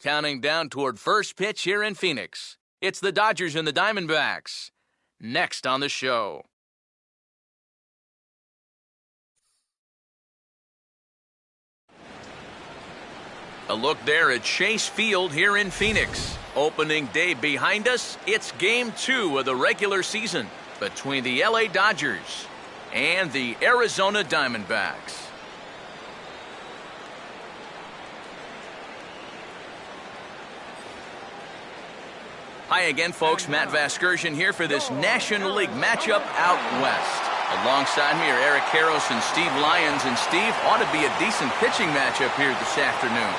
counting down toward first pitch here in Phoenix. It's the Dodgers and the Diamondbacks. Next on the show. A look there at Chase Field here in Phoenix. Opening day behind us, it's Game 2 of the regular season between the LA Dodgers and the Arizona Diamondbacks. Hi again, folks. Matt Vasgersian here for this National League matchup out west. Alongside me are Eric Karros and Steve Lyons. And Steve, ought to be a decent pitching matchup here this afternoon.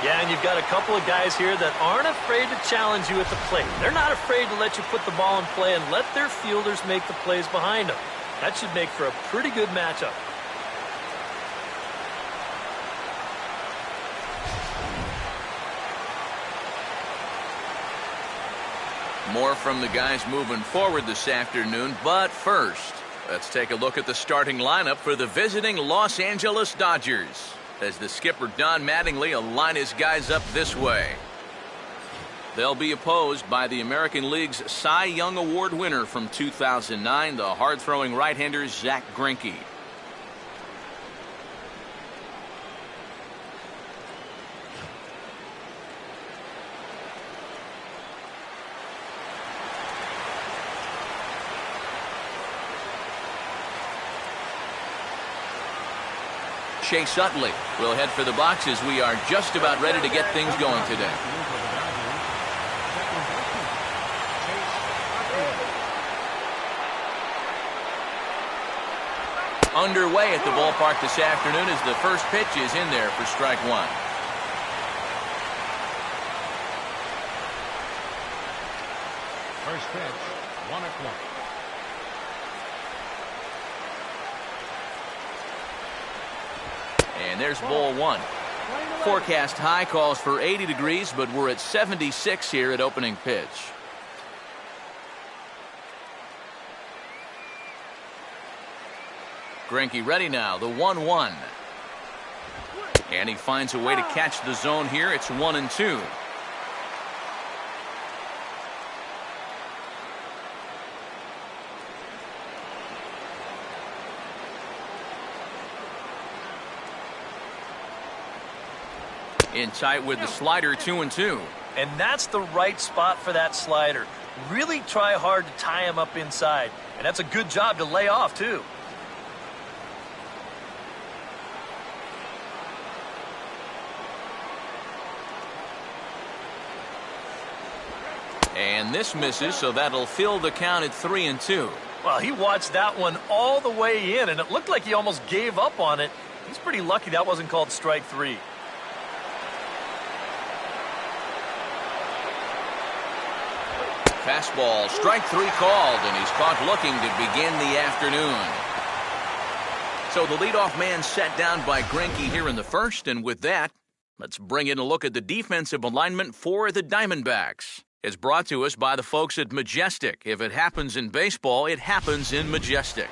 Yeah, and you've got a couple of guys here that aren't afraid to challenge you at the plate. They're not afraid to let you put the ball in play and let their fielders make the plays behind them. That should make for a pretty good matchup. More from the guys moving forward this afternoon, but first, let's take a look at the starting lineup for the visiting Los Angeles Dodgers, as the skipper Don Mattingly will line his guys up this way. They'll be opposed by the American League's Cy Young Award winner from 2009, the hard-throwing right-hander Zach Greinke. Chase Utley will head for the boxes. We are just about ready to get things going today. Underway at the ballpark this afternoon as the first pitch is in there for strike one. First pitch, 1 o'clock. And there's ball one. Forecast high calls for 80 degrees, but we're at 76 here at opening pitch. Greinke ready now, the 1-1. And he finds a way to catch the zone here. It's 1-2. In tight with the slider, 2-2. And that's the right spot for that slider. Really try hard to tie him up inside. And that's a good job to lay off, too. And this misses, so that'll fill the count at 3-2. Well, he watched that one all the way in, and it looked like he almost gave up on it. He's pretty lucky that wasn't called strike three. Fastball, strike three called, and he's caught looking to begin the afternoon. So the leadoff man set down by Greinke here in the first, and with that, let's bring in a look at the defensive alignment for the Diamondbacks. It's brought to us by the folks at Majestic. If it happens in baseball, it happens in Majestic.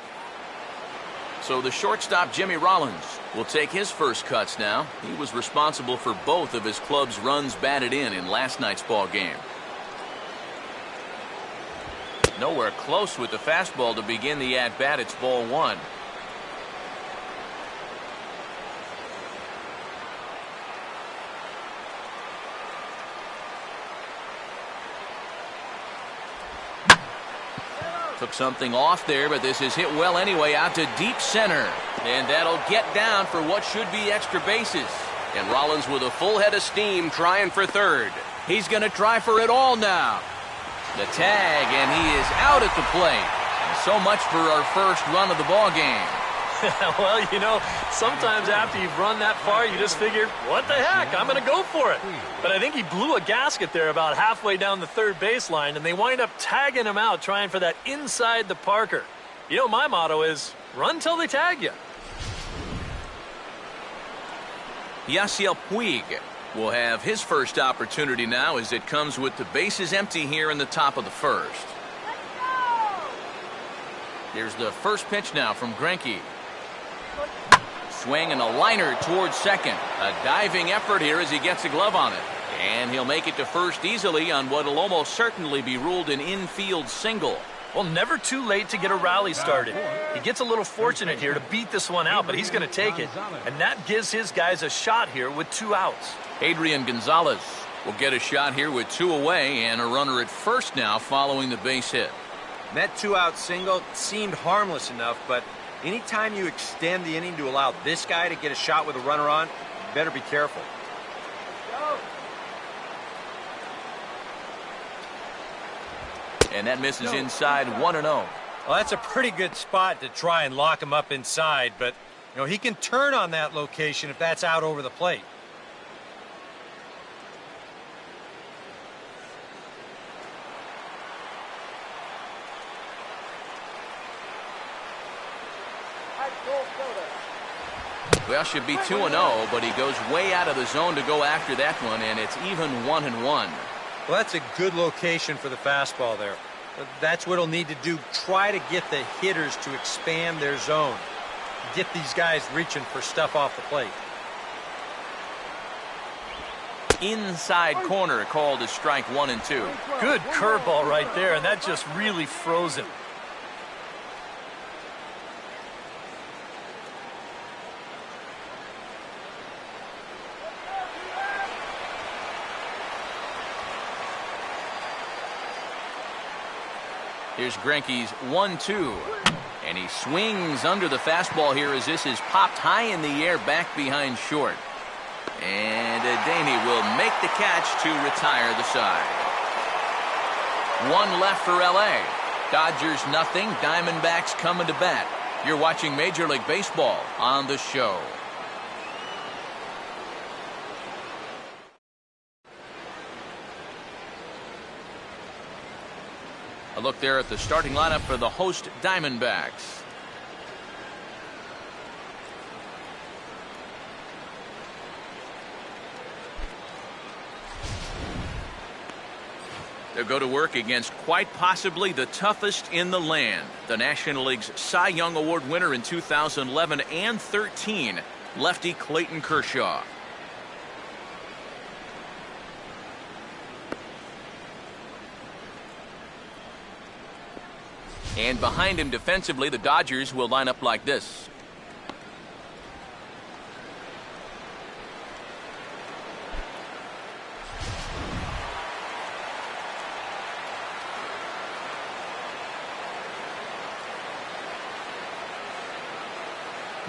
So the shortstop, Jimmy Rollins, will take his first cuts now. He was responsible for both of his club's runs batted in last night's ball game. Nowhere close with the fastball to begin the at-bat. It's ball one. Took something off there, but this is hit well anyway out to deep center. And that'll get down for what should be extra bases. And Rollins with a full head of steam trying for third. He's going to try for it all now. The tag, and he is out at the plate. And so much for our first run of the ball game. Well, you know, sometimes after you've run that far, you just figure, what the heck, I'm going to go for it. But I think he blew a gasket there about halfway down the third baseline, and they wind up tagging him out, trying for that inside the Parker. You know, my motto is, run till they tag you. Yasiel Puig will have his first opportunity now as it comes with the bases empty here in the top of the first. Here's the first pitch now from Greinke. Swing and a liner towards second. A diving effort here as he gets a glove on it. And he'll make it to first easily on what will almost certainly be ruled an infield single. Well, never too late to get a rally started. He gets a little fortunate here to beat this one out, but he's going to take it. And that gives his guys a shot here with 2 outs. Adrian Gonzalez will get a shot here with 2 away and a runner at first now following the base hit. That 2-out single seemed harmless enough, but anytime you extend the inning to allow this guy to get a shot with a runner on, you better be careful. And that misses inside 1-0. Well, that's a pretty good spot to try and lock him up inside, but he can turn on that location if that's out over the plate. Well, should be 2-0, but he goes way out of the zone to go after that one, and it's even 1-1. Well, that's a good location for the fastball there. That's what he'll need to do. Try to get the hitters to expand their zone. Get these guys reaching for stuff off the plate. Inside corner called as strike 1 and 2. Good curveball right there, and that just really froze him. Here's Greinke's 1-2. And he swings under the fastball here as this is popped high in the air back behind short. And Daney will make the catch to retire the side. 1 left for L.A. Dodgers nothing. Diamondbacks coming to bat. You're watching Major League Baseball on the show. A look there at the starting lineup for the host Diamondbacks. They'll go to work against quite possibly the toughest in the land. The National League's Cy Young Award winner in 2011 and 13, lefty Clayton Kershaw. And behind him defensively, the Dodgers will line up like this.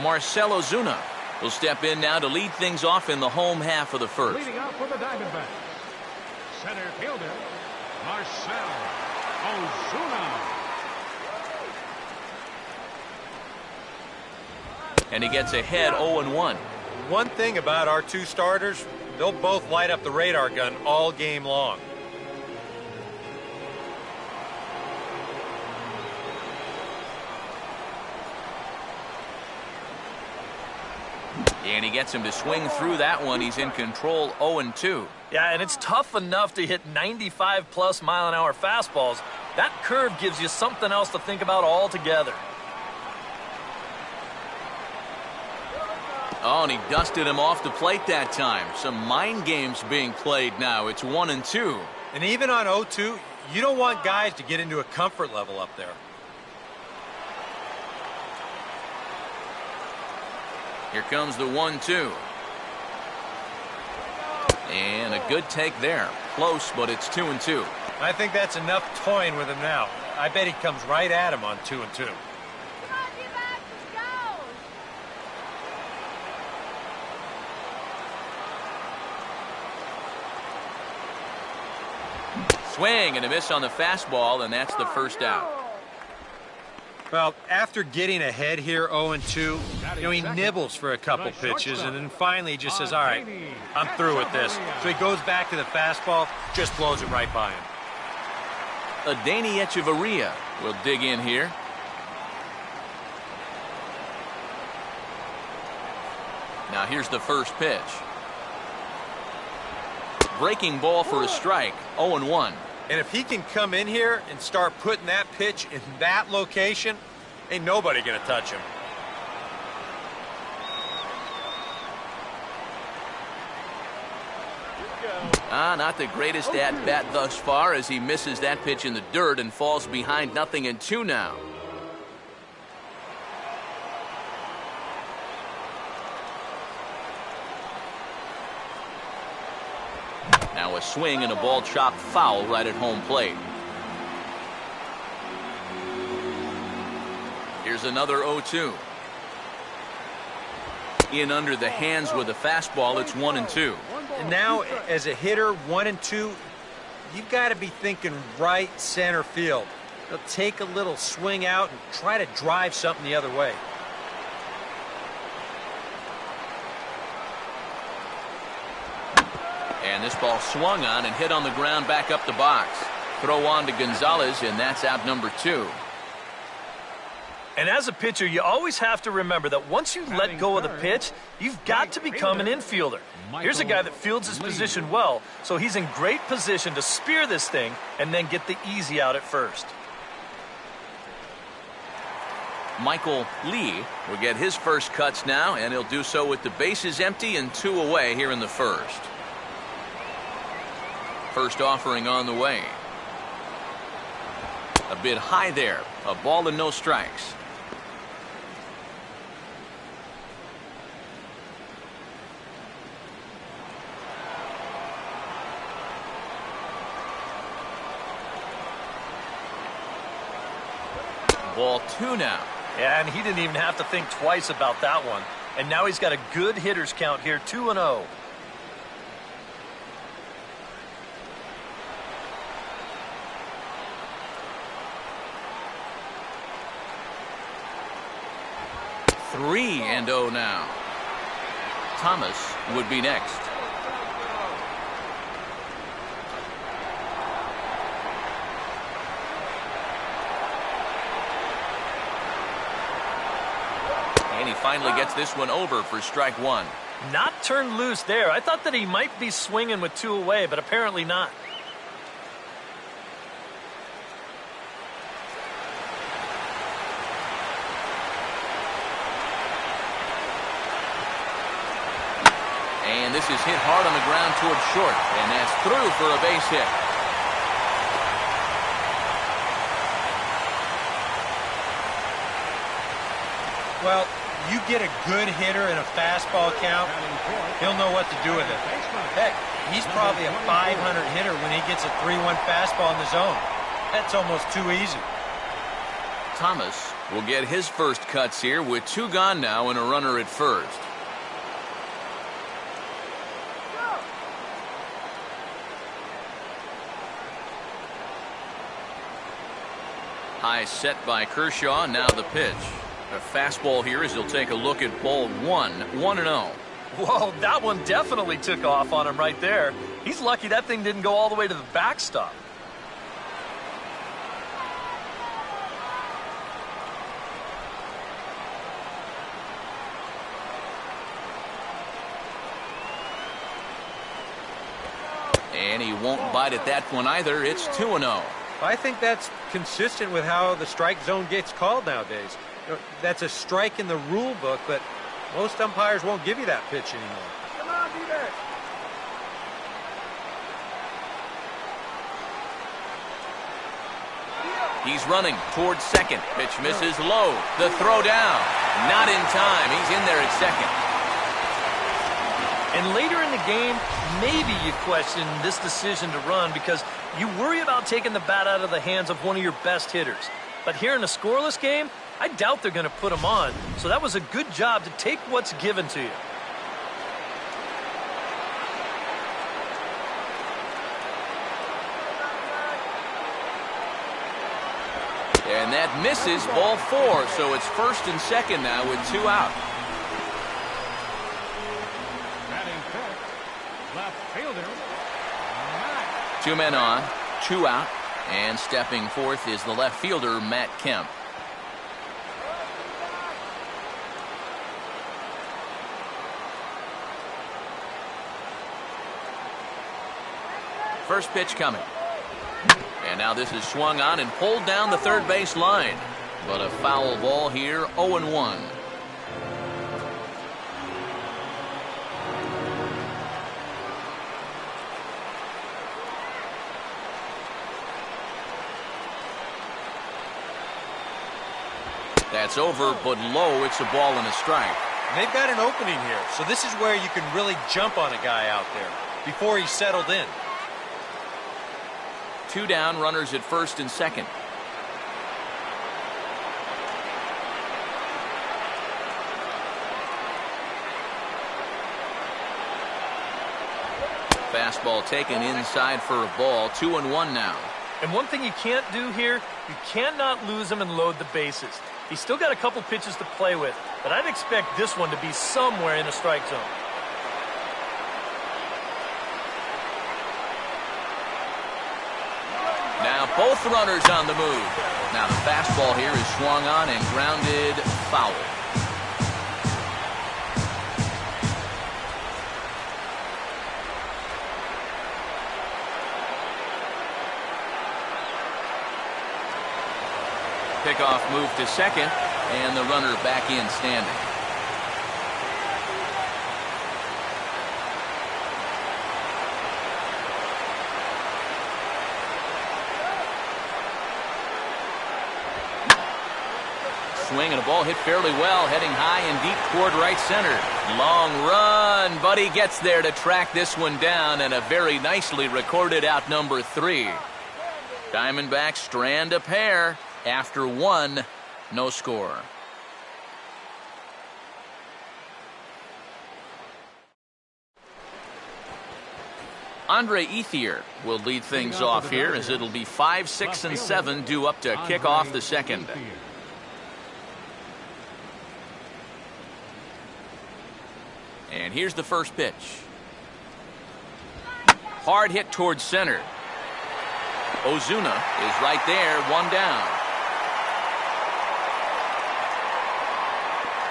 Marcell Ozuna will step in now to lead things off in the home half of the first. Leading off for the Diamondbacks, center fielder, Marcell Ozuna. And he gets ahead 0-1. One thing about our 2 starters, they'll both light up the radar gun all game long. And he gets him to swing through that one. He's in control 0-2. Yeah, and it's tough enough to hit 95+ mile-an-hour fastballs. That curve gives you something else to think about altogether. Oh, and he dusted him off the plate that time. Some mind games being played now. It's 1-2. And even on 0-2, you don't want guys to get into a comfort level up there. Here comes the 1-2. And a good take there. Close, but it's 2-2. I think that's enough toying with him now. I bet he comes right at him on 2-2. Swing and a miss on the fastball, and that's the first out. Well, after getting ahead here 0-2, he nibbles for a couple pitches, and then finally he just says, all right, I'm through with this. So he goes back to the fastball, just blows it right by him. Daney Echeverria will dig in here. Now here's the first pitch. Breaking ball for a strike, 0-1. And if he can come in here and start putting that pitch in that location, ain't nobody going to touch him. Not the greatest at-bat thus far as he misses that pitch in the dirt and falls behind 0-2 now. Now a swing and a ball chopped foul right at home plate. Here's another 0-2. In under the hands with a fastball, it's 1-2. And now, as a hitter, 1-2, you've got to be thinking right center field. They'll take a little swing out and try to drive something the other way. And this ball swung on and hit on the ground back up the box. Throw on to Gonzalez, and that's out number 2. And as a pitcher, you always have to remember that once you let go of the pitch, you've got to become an infielder. Here's a guy that fields his position well, so he's in great position to spear this thing and then get the easy out at first. Michael Lee will get his first cuts now, and he'll do so with the bases empty and 2 away here in the first. First offering on the way. A bit high there. A ball and no strikes. Ball 2 now. Yeah, and he didn't even have to think twice about that one. And now he's got a good hitter's count here, 2-0. Three and 0 now. Thomas would be next. And he finally gets this one over for strike 1. Not turned loose there. I thought that he might be swinging with 2 away, but apparently not. And this is hit hard on the ground towards short, and that's through for a base hit. Well, you get a good hitter in a fastball count, he'll know what to do with it. Heck, he's probably a 500 hitter when he gets a 3-1 fastball in the zone. That's almost too easy. Thomas will get his first cuts here with 2 gone now and a runner at first. High set by Kershaw. Now the pitch. A fastball here as he'll take a look at ball 1. 1-0. Whoa, that one definitely took off on him right there. He's lucky that thing didn't go all the way to the backstop. And he won't bite at that one either. It's 2-0. I think that's consistent with how the strike zone gets called nowadays. That's a strike in the rule book, but most umpires won't give you that pitch anymore. Come on, D-back. He's running towards second. Pitch misses low. The throw down. Not in time. He's in there at second. And later in the game, maybe you question this decision to run because you worry about taking the bat out of the hands of one of your best hitters. But here in a scoreless game, I doubt they're going to put him on. So that was a good job to take what's given to you. And that misses ball 4. So it's first and second now with 2 out. Left fielder, 2 men on, 2 out, and stepping forth is the left fielder, Matt Kemp. First pitch coming. And now this is swung on and pulled down the third base line. But a foul ball here, 0-1. That's over, but low. It's a ball and a strike. And they've got an opening here, so this is where you can really jump on a guy out there before he's settled in. 2 down, runners at first and second. Fastball taken inside for a ball. 2-1 now. And one thing you can't do here, you cannot lose him and load the bases. He's still got a couple pitches to play with, but I'd expect this one to be somewhere in the strike zone. Now both runners on the move. Now the fastball here is swung on and grounded foul. Pickoff move to second, and the runner back in standing. Swing and a ball hit fairly well, heading high and deep toward right center. Long run, but he gets there to track this one down, and a very nicely recorded out number 3. Diamondbacks strand a pair. After 1, no score. Andre Ethier will lead things off here, as it'll be 5, 6, and 7 due up to kick off the second. And here's the first pitch. Hard hit towards center. Ozuna is right there, 1 down.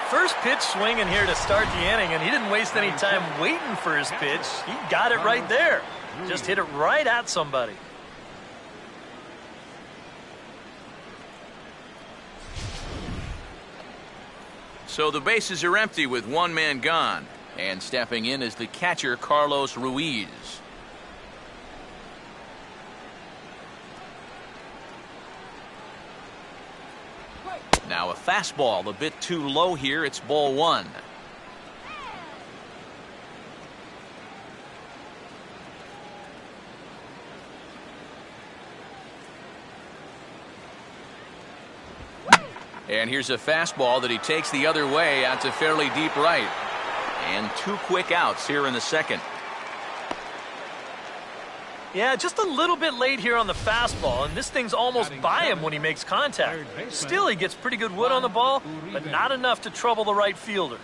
First pitch swinging here to start the inning, and he didn't waste any time waiting for his pitch. He got it right there. Just hit it right at somebody. So the bases are empty with 1 man gone. And stepping in is the catcher, Carlos Ruiz. Now a fastball a bit too low here. It's ball 1. And here's a fastball that he takes the other way out to fairly deep right. And 2 quick outs here in the second. Yeah, just a little bit late here on the fastball, and this thing's almost by him when he makes contact. Still, he gets pretty good wood on the ball, but not enough to trouble the right fielder.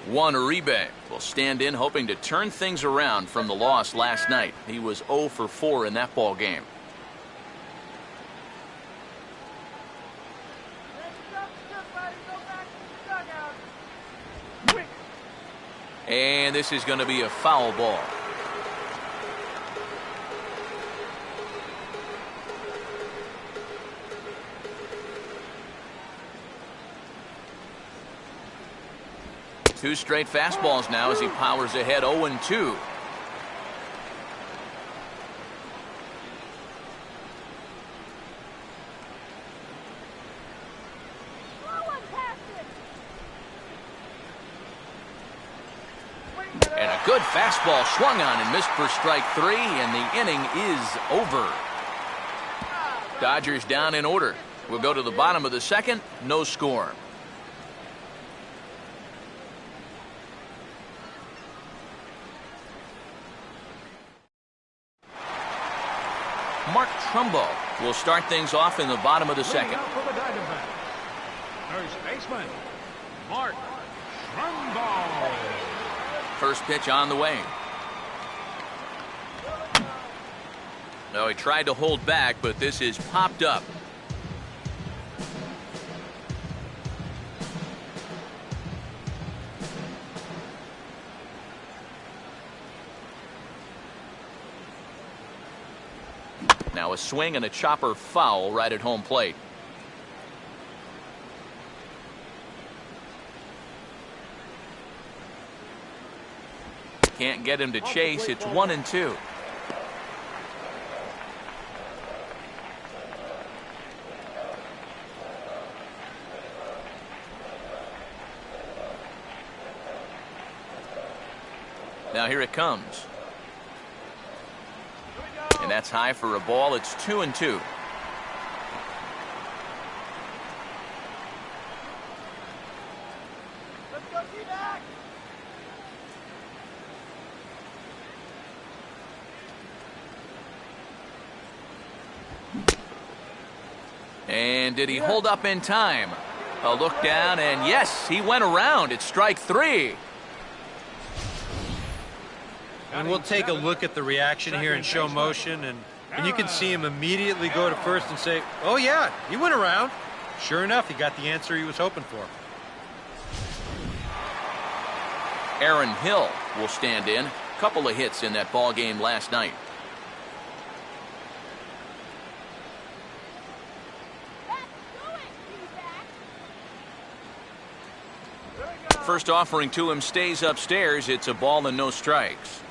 Juan Uribe will stand in, hoping to turn things around from the loss last night. He was 0 for 4 in that ball game. And this is going to be a foul ball. Two straight fastballs now as he powers ahead 0-2. And a good fastball swung on and missed for strike 3, and the inning is over. Dodgers down in order. We'll go to the bottom of the second. No score. Mark Trumbo will start things off in the bottom of the second. For the Diamondbacks, first baseman, Mark Trumbo. First pitch on the way. No, he tried to hold back, but this is popped up. Now a swing and a chopper foul right at home plate. Can't get him to chase. It's 1-2. Now here it comes. And that's high for a ball. It's 2-2. And did he hold up in time? A look down, and yes, he went around. It's strike 3. And we'll take a look at the reaction here in show motion, and you can see him immediately go to first and say, oh yeah, he went around. Sure enough, he got the answer he was hoping for. Aaron Hill will stand in. Couple of hits in that ball game last night. First offering to him stays upstairs. It's a ball and no strikes.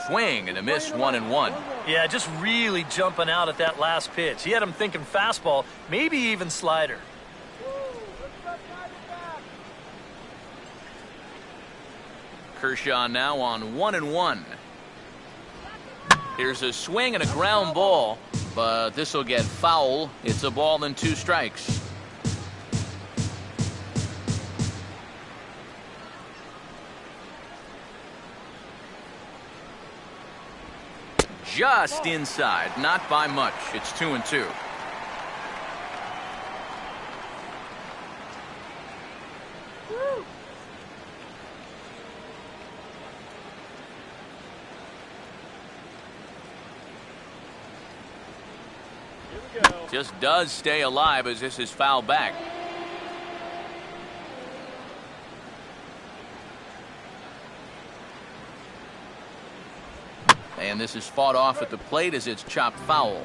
Swing and a miss, 1-1. Yeah, just really jumping out at that last pitch. He had him thinking fastball, maybe even slider. Kershaw now on 1-1. Here's a swing and a ground ball, but this will get foul. It's a ball and 2 strikes. Just inside, not by much. It's 2-2. Just does stay alive as this is fouled back. And this is fought off at the plate as it's chopped foul.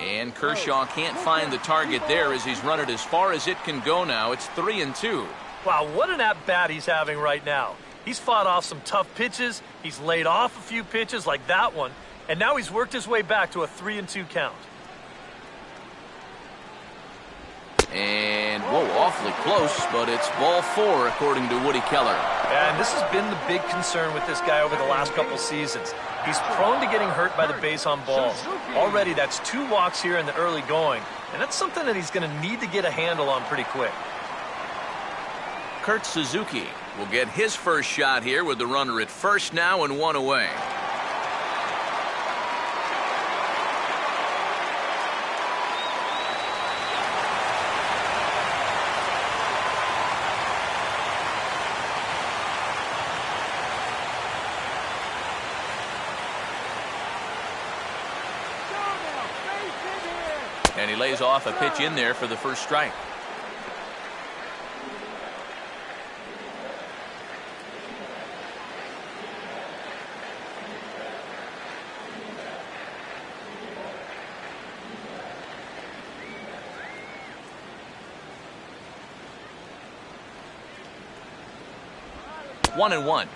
And Kershaw can't find the target there as he's run it as far as it can go now. It's 3-2. Wow, what an at-bat he's having right now. He's fought off some tough pitches. He's laid off a few pitches like that one. And now he's worked his way back to a 3-2 count. And, whoa, awfully close, but it's ball 4 according to Woody Keller. And this has been the big concern with this guy over the last couple seasons. He's prone to getting hurt by the base on balls. Already that's 2 walks here in the early going, and that's something that he's going to need to get a handle on pretty quick. Kurt Suzuki will get his first shot here with the runner at first now and 1 away. And he lays off a pitch in there for the first strike. One and one.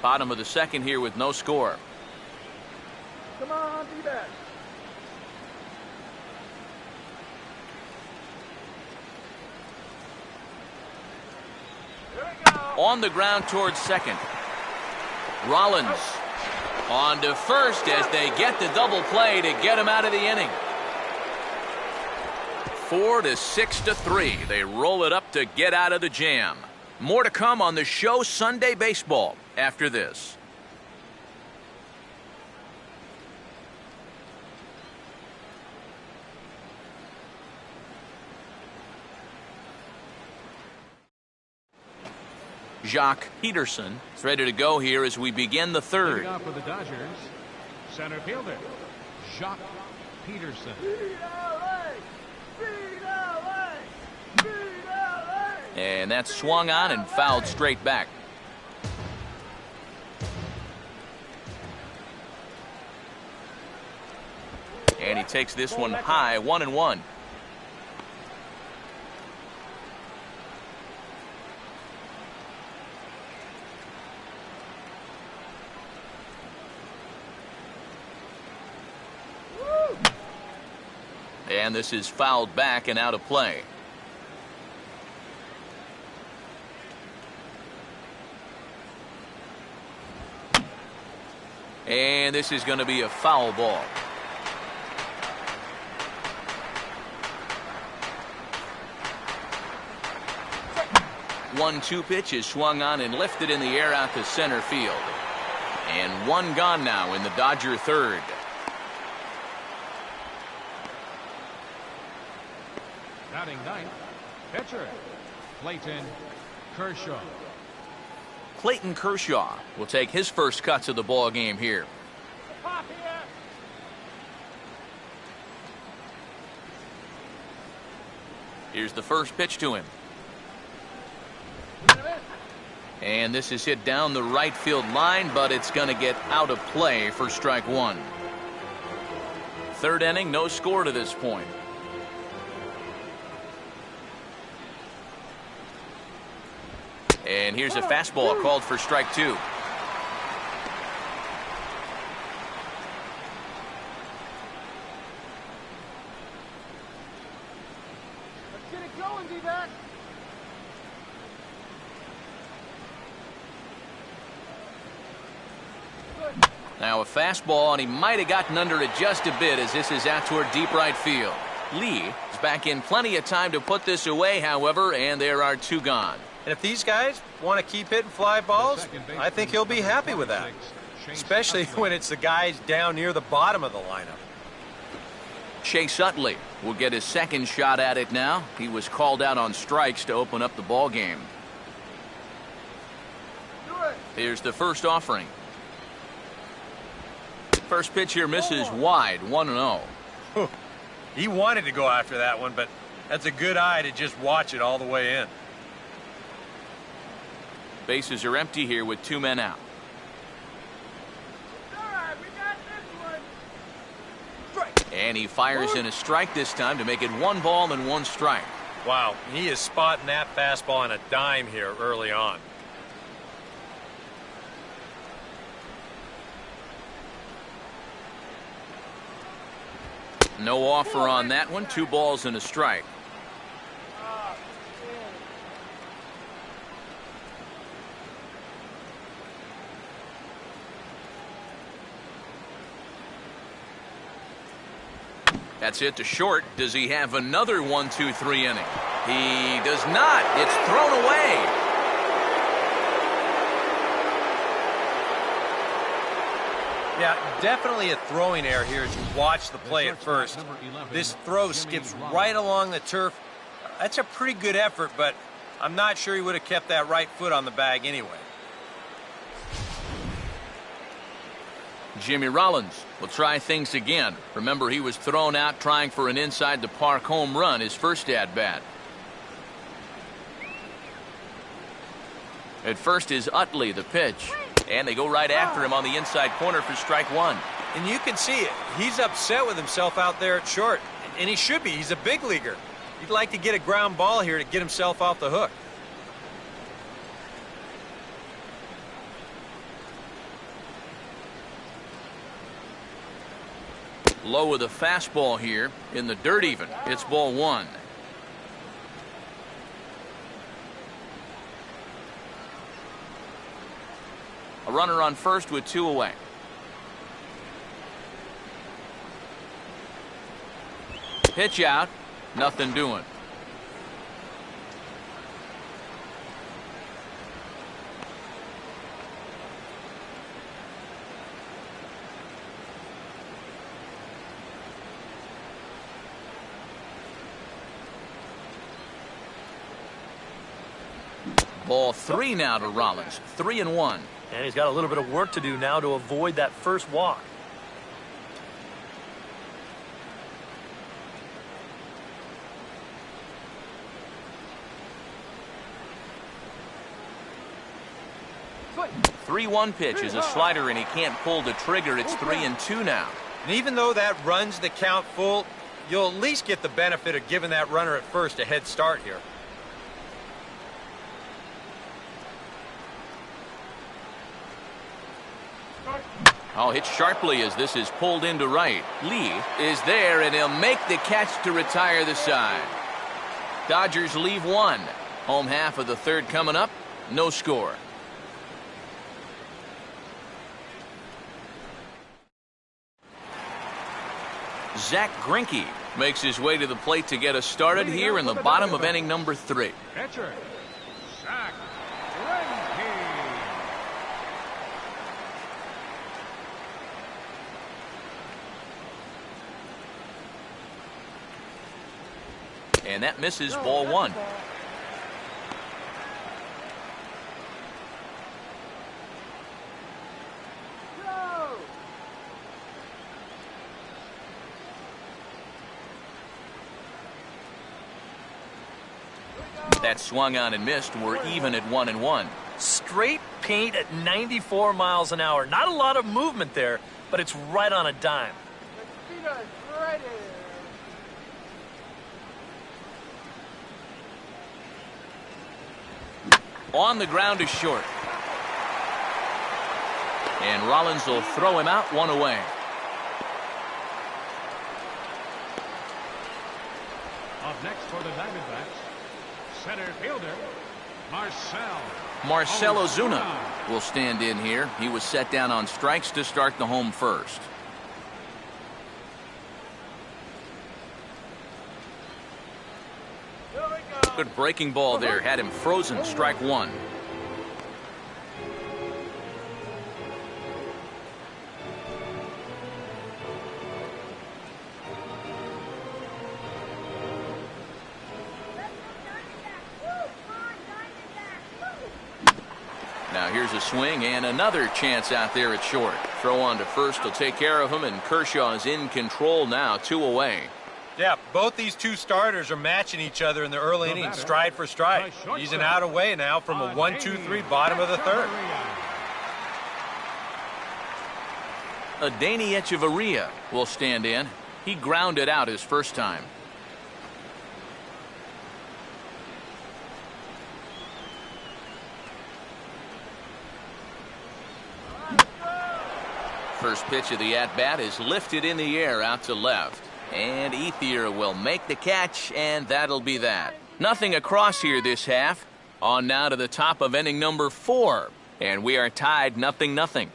Bottom of the second here with no score. Come on, D-backs. On the ground towards second. Rollins on to first as they get the double play to get him out of the inning. 4-6-3. They roll it up to get out of the jam. More to come on the show Sunday Baseball after this. Jock Peterson is ready to go here as we begin the third. Leading off for the Dodgers, center fielder, Jock Peterson. And that's swung on and fouled straight back. he takes this one high, 1-1. And this is fouled back and out of play. And this is going to be a foul ball. One-two pitch is swung on and lifted in the air out to center field. And one gone now in the Dodger third. Batting ninth, pitcher, Clayton Kershaw. Clayton Kershaw will take his first cuts of the ball game here. Here's the first pitch to him. And this is hit down the right field line, but it's going to get out of play for strike one. Third inning, no score to this point. And here's a fastball called for strike two. Let's get it going, D-back. Now a fastball, and he might have gotten under it just a bit as this is out toward deep right field. Lee is back in plenty of time to put this away, however, and there are two gone. And if these guys want to keep hitting fly balls, I think he'll be happy with that. Especially when it's the guys down near the bottom of the lineup. Chase Utley will get his second shot at it now. He was called out on strikes to open up the ball game. Here's the first offering. First pitch here misses wide, 1-0. He wanted to go after that one, but that's a good eye to just watch it all the way in. Bases are empty here with two men out. And he fires in a strike this time to make it 1-1 strike. Wow, he is spotting that fastball on a dime here early on. No offer on that one. 2 balls and a strike. That's it to short. Does he have another 1-2-3 inning? He does not. It's thrown away. Yeah, definitely a throwing error here as you watch the play at first. This throw skips right along the turf. That's a pretty good effort, but I'm not sure he would have kept that right foot on the bag anyway. Jimmy Rollins will try things again. Remember, he was thrown out trying for an inside the park home run his first at bat. At first is Utley, the pitch. And they go right after him on the inside corner for strike one. And you can see it. He's upset with himself out there at short. And he should be. He's a big leaguer. He'd like to get a ground ball here to get himself off the hook. Low with a fastball here in the dirt even. It's ball one. A runner on first with 2 away. Pitch out. Nothing doing. Ball 3 now to Rollins. 3-1. And he's got a little bit of work to do now to avoid that first walk. Foot. 3-1 pitch is a slider, and he can't pull the trigger. It's 3-2 now. And even though that runs the count full, you'll at least get the benefit of giving that runner at first a head start here. Oh, hit sharply as this is pulled into right. Lee is there, and he'll make the catch to retire the side. Dodgers leave one. Home half of the third coming up. No score. Zach Greinke makes his way to the plate to get us started here in the bottom of inning number 3. Pitcher, Zach Greinke. And that misses ball 1. That swung on and missed. We're even at 1-1. Straight paint at 94 miles an hour. Not a lot of movement there, but it's right on a dime. On the ground to short. And Rollins will throw him out, 1 away. Up next for the Diamondbacks, center fielder, Marcell Ozuna will stand in here. He was set down on strikes to start the home first. Good breaking ball there. Had him frozen. Strike 1. Now here's a swing and another chance out there at short. Throw on to first will take care of him, and Kershaw is in control now, 2 away. Yeah, both these two starters are matching each other in the early innings, stride for stride. He's an out away now from a 1-2-3 bottom of the third. Adeiny Echeverria will stand in. He grounded out his first time. First pitch of the at-bat is lifted in the air out to left. And Ethier will make the catch, and that'll be that. Nothing across here this half. On now to the top of inning number 4. And we are tied 0-0.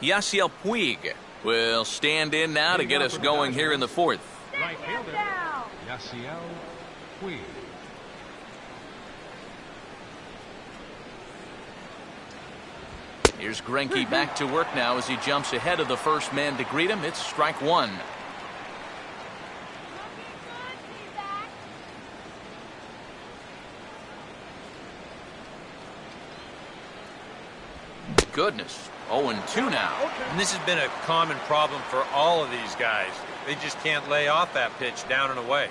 Yasiel Puig will stand in now to get us going here in the 4th. Right fielder, Yasiel Puig. Here's Greinke back to work now as he jumps ahead of the first man to greet him. It's strike 1. Goodness. 0-2 now. And this has been a common problem for all of these guys. They just can't lay off that pitch down and away.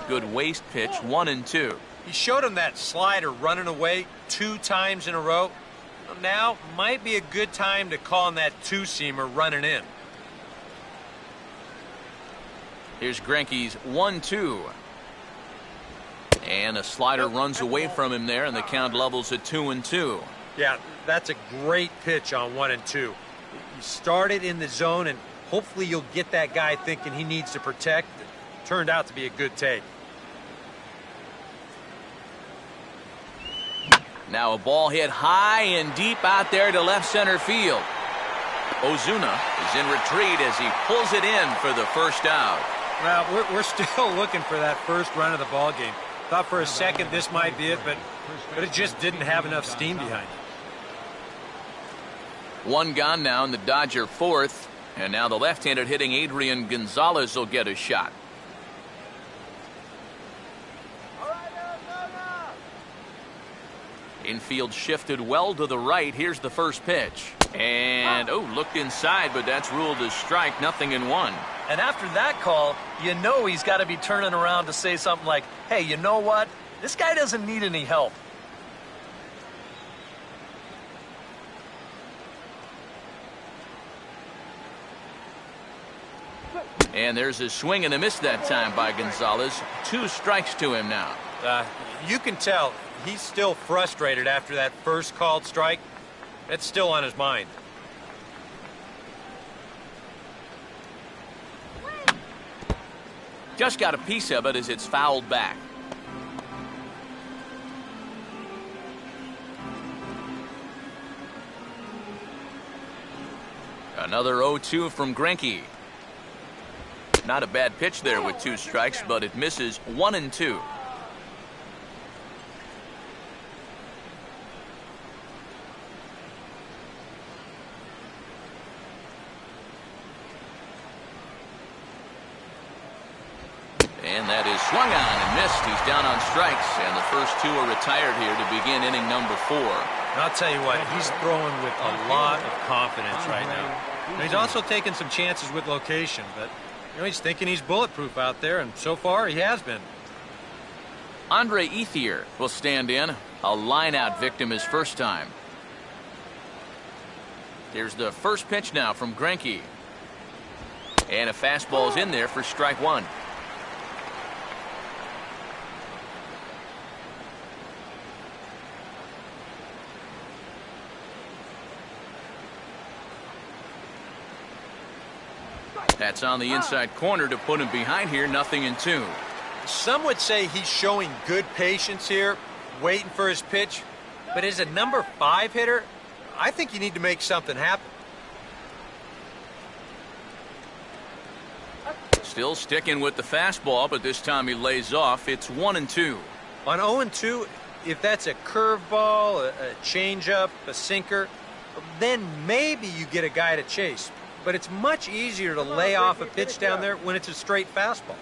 Good waist pitch, 1-2. He showed him that slider running away 2 times in a row. Now might be a good time to call him that 2-seamer running in. Here's Greinke's 1-2. And a slider runs away from him there, and the count levels at 2-2. Yeah, that's a great pitch on 1-2. You start it in the zone, and hopefully you'll get that guy thinking he needs to protect. It turned out to be a good take. Now a ball hit high and deep out there to left center field. Ozuna is in retreat as he pulls it in for the first out. Well, we're still looking for that first run of the ball game. Thought for a second this might be it, but it just didn't have enough steam behind it. One gone now in the Dodger 4th, and now the left-handed hitting Adrian Gonzalez will get a shot. Infield shifted well to the right. Here's the first pitch. And, oh, looked inside, but that's ruled as strike, 0-1. And after that call, you know he's got to be turning around to say something like, hey, you know what? This guy doesn't need any help. And there's a swing and a miss that time by Gonzalez. 2 strikes to him now. You can tell he's still frustrated after that first called strike. It's still on his mind. Just got a piece of it as it's fouled back. Another 0-2 from Greinke. Not a bad pitch there with 2 strikes, but it misses 1-2. And that is swung on and missed. He's down on strikes, and the first 2 are retired here to begin inning number 4. And I'll tell you what, he's throwing with a lot of confidence right now. And he's also taking some chances with location, but he's thinking he's bulletproof out there, and so far he has been. Andre Ethier will stand in. A line-out victim his first time. Here's the first pitch now from Greinke. And a fastball's in there for strike 1. That's on the inside corner to put him behind here, 0-2. Some would say he's showing good patience here, waiting for his pitch. But as a number 5 hitter, I think you need to make something happen. Still sticking with the fastball, but this time he lays off. It's 1-2. On 0-2, if that's a curveball, a changeup, a sinker, then maybe you get a guy to chase. But it's much easier to lay off a pitch down there when it's a straight fastball.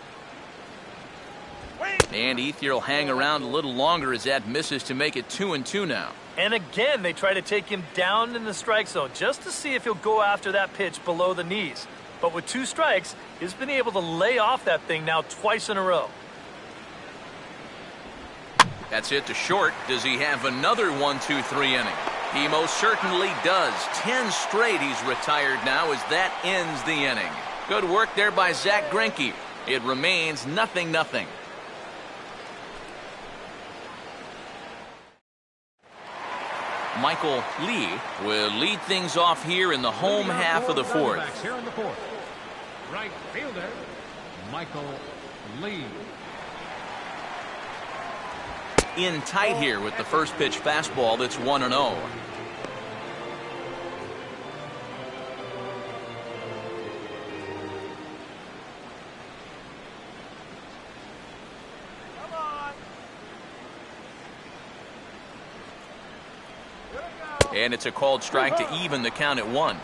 And Ethier will hang around a little longer as that misses to make it 2-2 now. And again, they try to take him down in the strike zone just to see if he'll go after that pitch below the knees. But with 2 strikes, he's been able to lay off that thing now twice in a row. That's it to short. Does he have another 1-2-3 inning? He most certainly does. 10 straight he's retired now as that ends the inning. Good work there by Zach Greinke. It remains 0-0. Michael Lee will lead things off here in the home half of the 4th. Here in the 4th. Right fielder, Michael Lee. In tight here with the first pitch fastball that's 1-0. And it's a called strike to even the count at 1.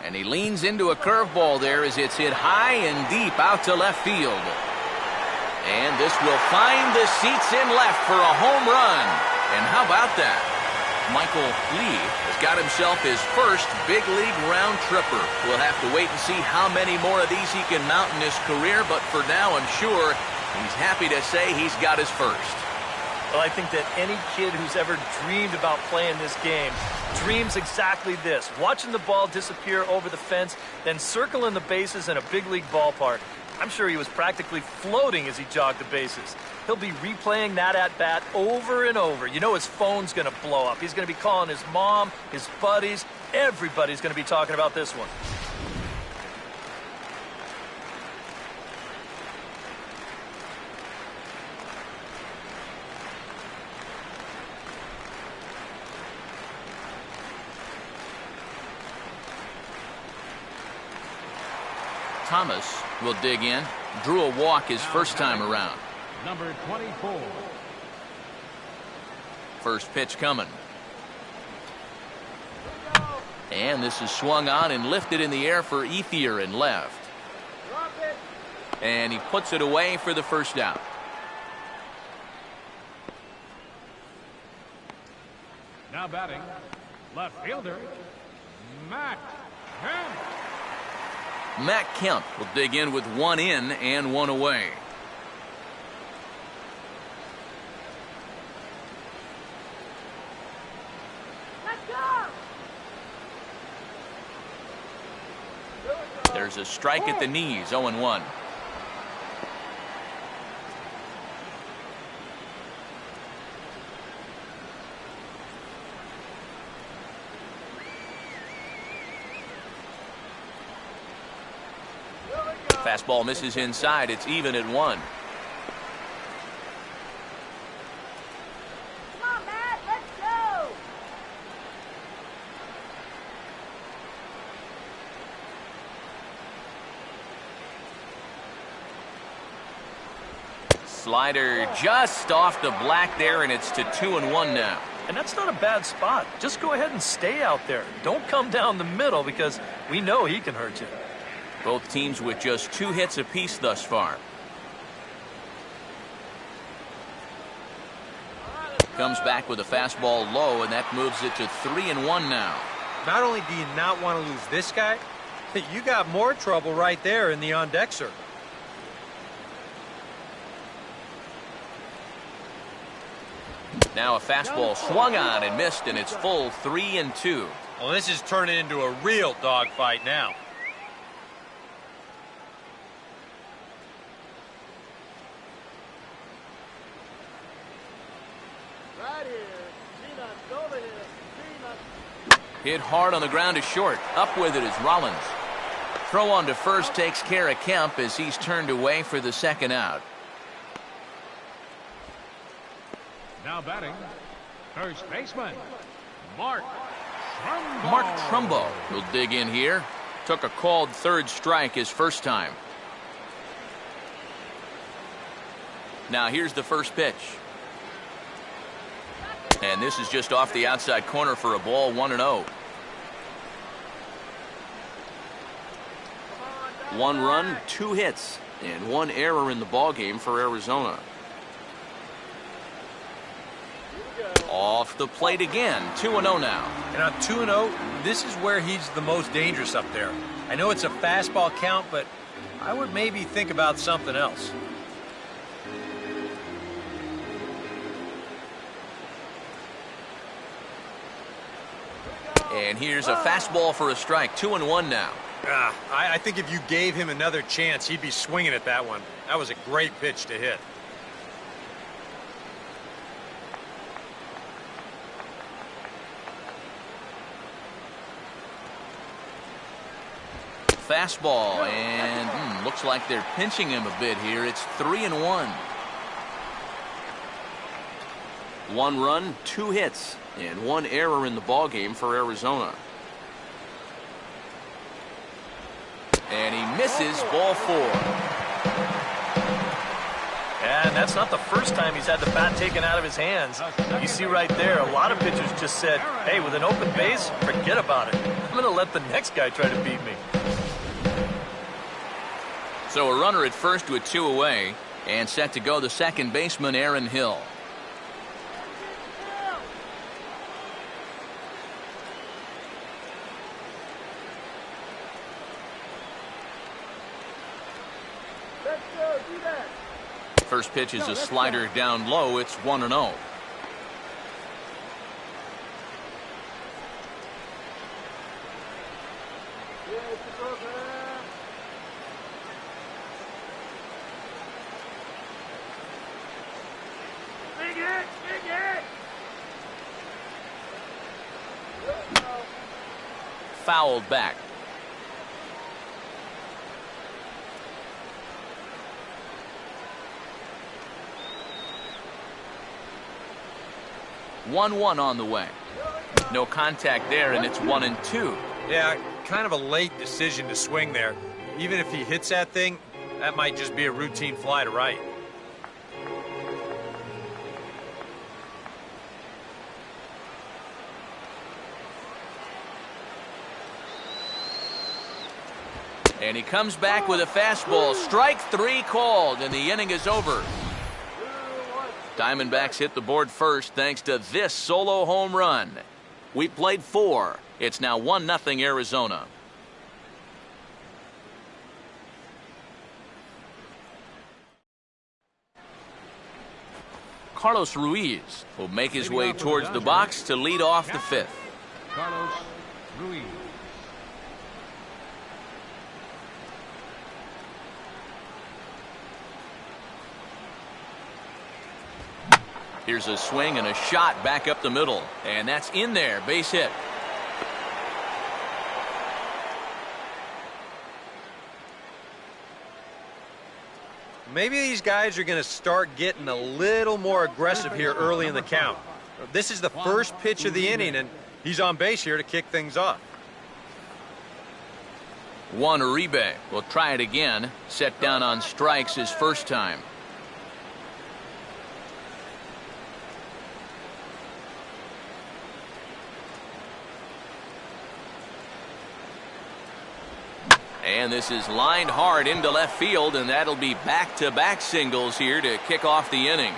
And he leans into a curveball there as it's hit high and deep out to left field. And this will find the seats in left for a home run. And how about that? Michael Lee has got himself his first big league round tripper. We'll have to wait and see how many more of these he can mount in his career, but for now I'm sure he's happy to say he's got his first. Well, I think that any kid who's ever dreamed about playing this game dreams exactly this. Watching the ball disappear over the fence, then circling the bases in a big league ballpark. I'm sure he was practically floating as he jogged the bases. He'll be replaying that at-bat over and over. You know his phone's going to blow up. He's going to be calling his mom, his buddies. Everybody's going to be talking about this one. Thomas will dig in. Drew a walk his first time around. Number 24. First pitch coming. And this is swung on and lifted in the air for Ethier in left. Drop it. And he puts it away for the first down. Now batting, left fielder, Matt Kemp. Matt Kemp will dig in with one in and one away. Let's go. There's a strike at the knees, 0-1. Fastball misses inside. It's even at 1. Come on, Matt. Let's go. Slider just off the black there, and it's to 2-1 now. And that's not a bad spot. Just go ahead and stay out there. Don't come down the middle because we know he can hurt you. Both teams with just 2 hits apiece thus far. Comes back with a fastball low, and that moves it to 3-1 now. Not only do you not want to lose this guy, you got more trouble right there in the on-deck circle. Now a fastball swung on and missed, and it's full 3-2. Well, this is turning into a real dogfight now. Right here. Peanuts over here. Peanuts. Hit hard on the ground to short. Up with it is Rollins. Throw on to first takes care of Kemp as he's turned away for the second out. Now batting, first baseman, Mark Trumbo. Mark Trumbo will dig in here. Took a called third strike his first time. Now here's the first pitch. And this is just off the outside corner for a ball, 1-0. 1 run, 2 hits, and 1 error in the ballgame for Arizona. Off the plate again, 2-0 now. And on 2-0, this is where he's the most dangerous up there. I know it's a fastball count, but I would maybe think about something else. And here's a fastball for a strike, 2-1 now. I think if you gave him another chance, he'd be swinging at that one. That was a great pitch to hit. Fastball, and looks like they're pinching him a bit here. It's 3-1. 1 run, 2 hits, and 1 error in the ballgame for Arizona. And he misses, ball 4. And that's not the first time he's had the bat taken out of his hands. You see right there, a lot of pitchers just said, hey, with an open base, forget about it. I'm going to let the next guy try to beat me. So a runner at first with 2 away, and set to go the second baseman, Aaron Hill. Let's go. Do that. First pitch is a slider down low. It's 1-0. Yeah, it's the program. Big hit. Big hit. Let's go. Fouled back. One on the way. No contact there, and it's 1-2. Yeah, kind of a late decision to swing there. Even if he hits that thing, that might just be a routine fly to right. And he comes back with a fastball. Strike 3 called, and the inning is over. Diamondbacks hit the board first thanks to this solo home run. We played 4. It's now 1-0 Arizona. Carlos Ruiz will make his way towards the box to lead off the 5th. Carlos Ruiz. Here's a swing and a shot back up the middle, and that's in there. Base hit. Maybe these guys are going to start getting a little more aggressive here early in the count. This is the first pitch of the inning, and he's on base here to kick things off. Juan Uribe will try it again. Set down on strikes his first time. And this is lined hard into left field, and that'll be back-to-back singles here to kick off the inning.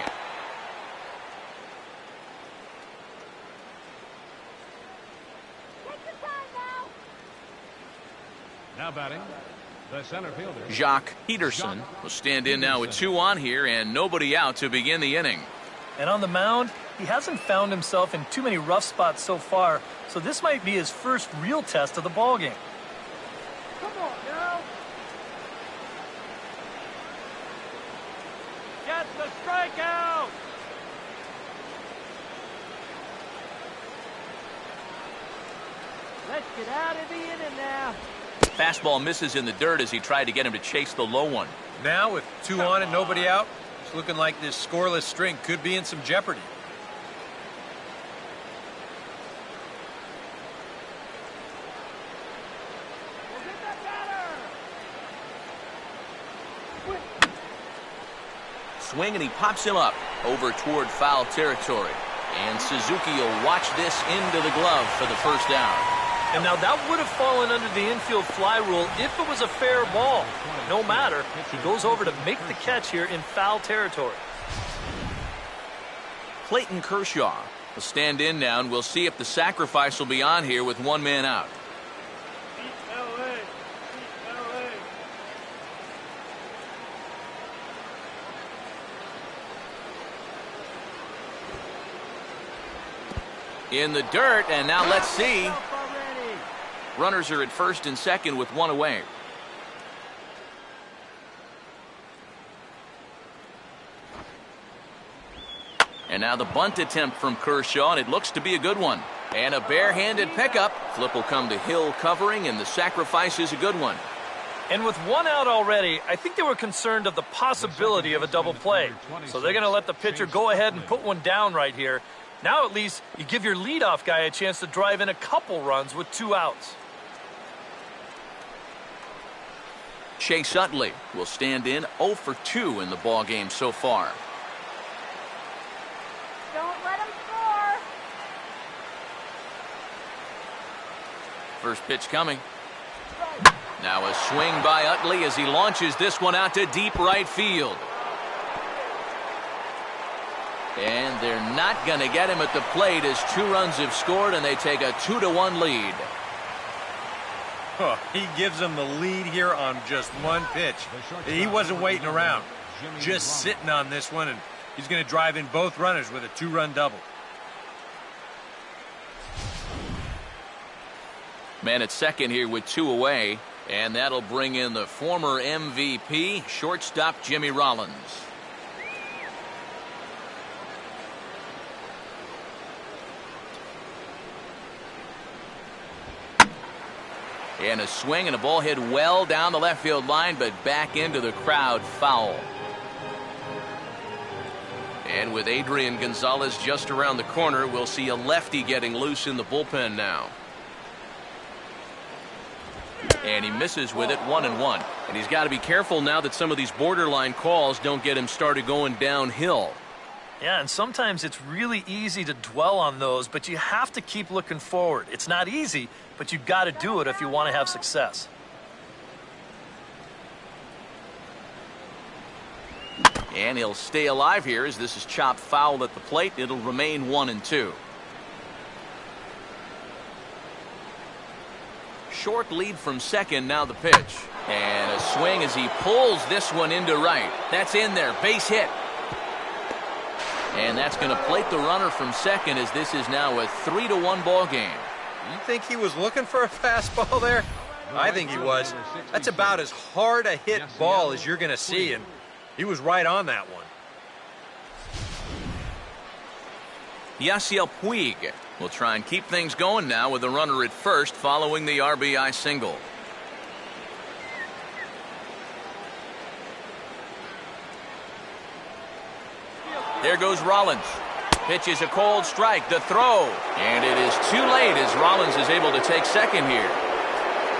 Now batting, the center fielder. Jacques Peterson will stand in now with 2 on here and nobody out to begin the inning. And on the mound, he hasn't found himself in too many rough spots so far, so this might be his first real test of the ballgame. Come on now. Gets the strikeout! Let's get out of the inning now. Fastball misses in the dirt as he tried to get him to chase the low one. Now, with 2 on and nobody out, it's looking like this scoreless string could be in some jeopardy. We'll get that batter. Swing and he pops him up over toward foul territory. And Suzuki will watch this into the glove for the first down. And now that would have fallen under the infield fly rule if it was a fair ball. No matter, he goes over to make the catch here in foul territory. Clayton Kershaw will stand in now, and we'll see if the sacrifice will be on here with 1 man out. Beat LA. In the dirt, and now let's see. Runners are at first and second with 1 away. And now the bunt attempt from Kershaw, and it looks to be a good one. And a barehanded pickup. Flip will come to Hill covering, and the sacrifice is a good one. And with 1 out already, I think they were concerned of the possibility of a double play. So they're going to let the pitcher go ahead and put one down right here. Now at least you give your leadoff guy a chance to drive in a couple runs with 2 outs. Chase Utley will stand in 0 for 2 in the ballgame so far. Don't let him score. First pitch coming. Now a swing by Utley as he launches this one out to deep right field. And they're not going to get him at the plate as 2 runs have scored, and they take a 2-1 lead. Oh, he gives them the lead here on just 1 pitch. He wasn't waiting around, just sitting on this one, and he's going to drive in both runners with a 2-run double. Man at second here with 2 away, and that'll bring in the former MVP, shortstop Jimmy Rollins. And a swing and a ball hit well down the left field line, but back into the crowd, foul. And with Adrian Gonzalez just around the corner, we'll see a lefty getting loose in the bullpen now. And he misses with it, 1-1. And he's got to be careful now that some of these borderline calls don't get him started going downhill. Yeah, and sometimes it's really easy to dwell on those, but you have to keep looking forward. It's not easy, but you've got to do it if you want to have success. And he'll stay alive here as this is chopped foul at the plate. It'll remain 1-2. Short lead from second, now the pitch. And a swing as he pulls this one into right. That's in there, base hit. And that's going to plate the runner from second as this is now a 3-1 ball game. You think he was looking for a fastball there? I think he was. That's about as hard a hit ball as you're going to see, and he was right on that one. Yasiel Puig will try and keep things going now with a runner at first following the RBI single. There goes Rollins. Pitch is a cold strike. The throw. And it is too late as Rollins is able to take second here.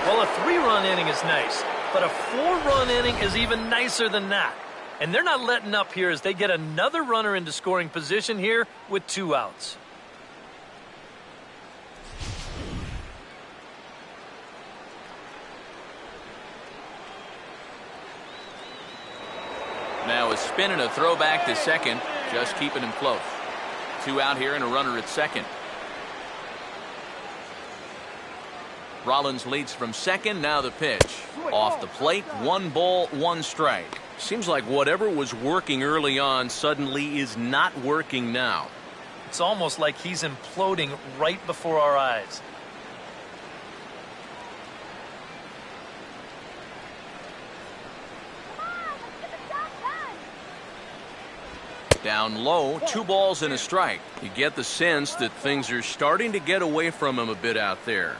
Well, a 3-run inning is nice, but a 4-run inning is even nicer than that. And they're not letting up here as they get another runner into scoring position here with 2 outs. Now a spin and a throw back to second, just keeping him close. 2 out here and a runner at second. Rollins leads from second, now the pitch. Off the plate, 1 ball, 1 strike. Seems like whatever was working early on suddenly is not working now. It's almost like he's imploding right before our eyes. Down low, 2 balls and a strike. You get the sense that things are starting to get away from him a bit out there.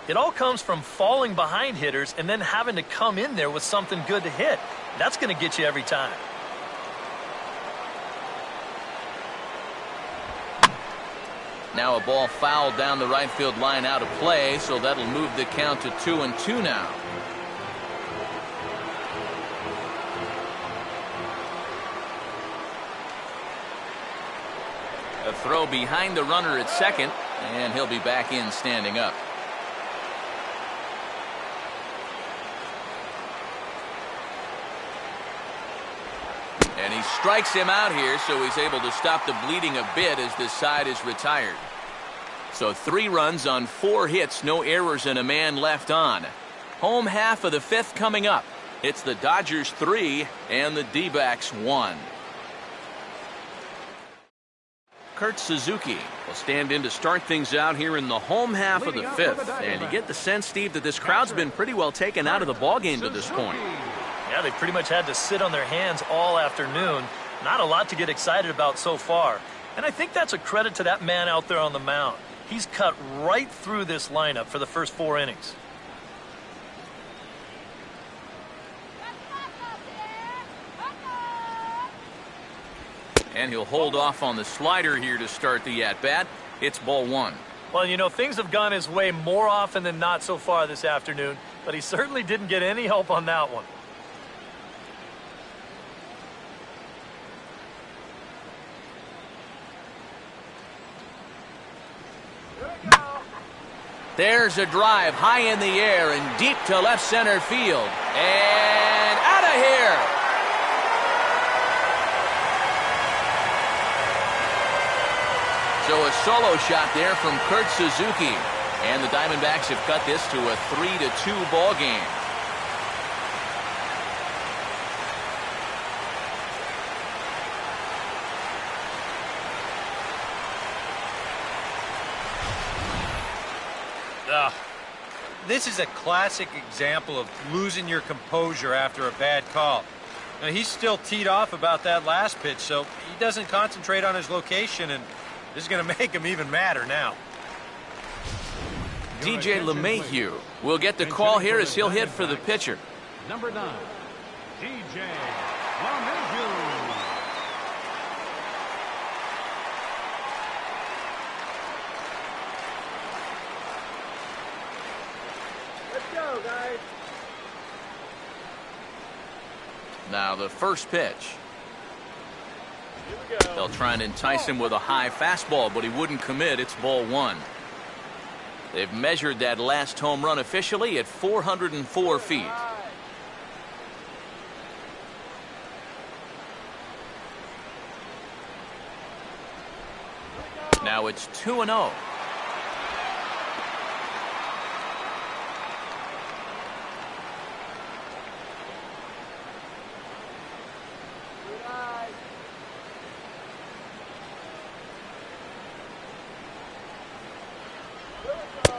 It all comes from falling behind hitters and then having to come in there with something good to hit. That's going to get you every time. Now a ball fouled down the right field line out of play, so that'll move the count to 2-2 now. A throw behind the runner at second, and he'll be back in standing up. And he strikes him out here, so he's able to stop the bleeding a bit as this side is retired. So 3 runs on 4 hits, no errors, and a man left on. Home half of the 5th coming up. It's the Dodgers 3 and the D-backs 1. Kurt Suzuki will stand in to start things out here in the home half of the 5th. And you get the sense, Steve, that this crowd's been pretty well taken out of the ballgame to this point. Yeah, they pretty much had to sit on their hands all afternoon. Not a lot to get excited about so far. And I think that's a credit to that man out there on the mound. He's cut right through this lineup for the first 4 innings. And he'll hold off on the slider here to start the at-bat. It's ball 1. Well, you know, things have gone his way more often than not so far this afternoon, but he certainly didn't get any help on that one. There's a drive high in the air and deep to left center field. And out of here. So a solo shot there from Kurt Suzuki. And the Diamondbacks have cut this to a 3-2 ball game. This is a classic example of losing your composure after a bad call. Now, he's still teed off about that last pitch, so he doesn't concentrate on his location, and this is going to make him even madder now. DJ LeMahieu will get the call here as he'll hit for the pitcher. Number 9, DJ LeMahieu. Now the first pitch. They'll try and entice him with a high fastball, but he wouldn't commit. It's ball 1. They've measured that last home run officially at 404 feet. Now it's 2-0.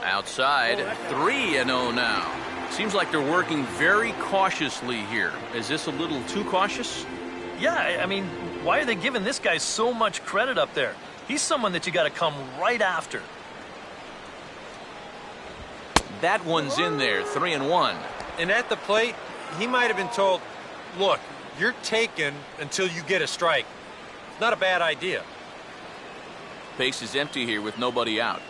Outside, 3-0 now. Seems like they're working very cautiously here. Is this a little too cautious? Yeah, I mean, why are they giving this guy so much credit up there? He's someone that you got to come right after. That one's in there, 3-1. And at the plate, he might have been told, look, you're taken until you get a strike. Not a bad idea. Base is empty here with nobody out.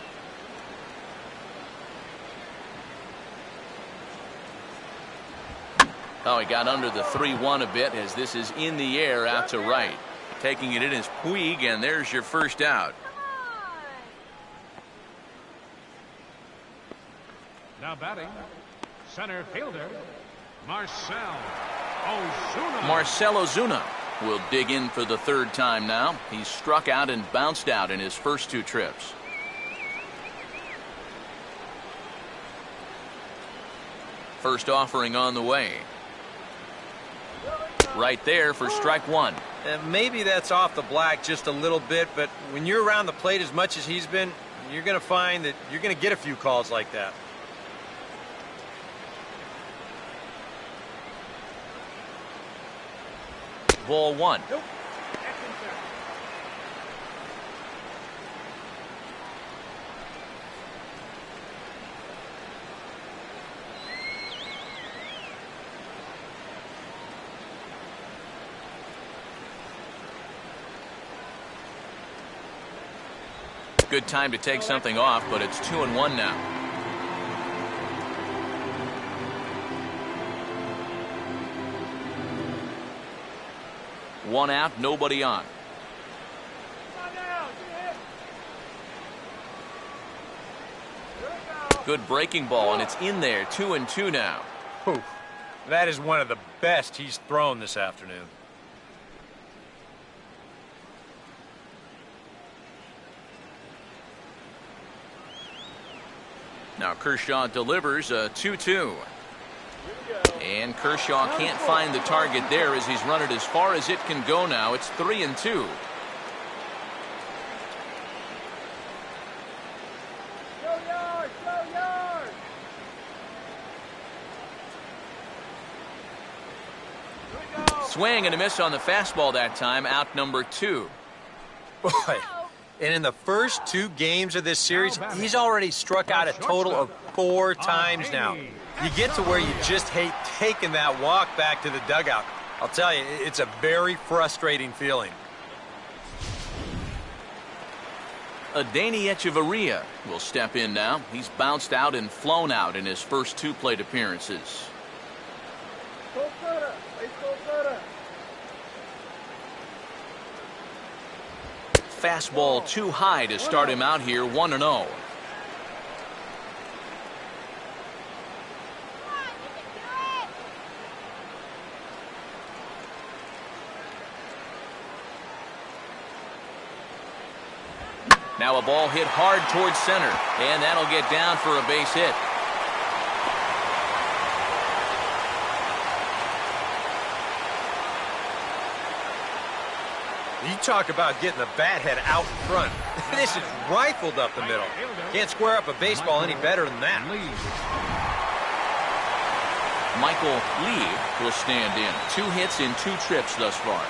Oh, he got under the 3-1 a bit as this is in the air out to right. Taking it in is Puig, and there's your first out. Now batting, center fielder, Marcell Ozuna. Marcell Ozuna will dig in for the third time now. He's struck out and bounced out in his first 2 trips. First offering on the way. Right there for strike 1. Maybe that's off the black just a little bit, but when you're around the plate as much as he's been, you're going to find that you're going to get a few calls like that. Ball 1. Good time to take something off, but it's 2-1 now. One out, nobody on. Good breaking ball, and it's in there, 2-2 now. Whew. That is one of the best he's thrown this afternoon. Now Kershaw delivers a 2-2. And Kershaw can't find the target there as he's run it as far as it can go now. It's 3-2. Swing and a miss on the fastball that time, out number 2. Boy. And in the first 2 games of this series, he's already struck out a total of 4 times now. You get to where you just hate taking that walk back to the dugout. I'll tell you, it's a very frustrating feeling. Adeiny Echeverria will step in now. He's bounced out and flown out in his first 2 plate appearances. Fastball too high to start him out here, 1-0. Now a ball hit hard towards center, and that'll get down for a base hit. You talk about getting the bat head out front. This is rifled up the middle. Can't square up a baseball any better than that. Michael Lee will stand in. 2 hits in 2 trips thus far.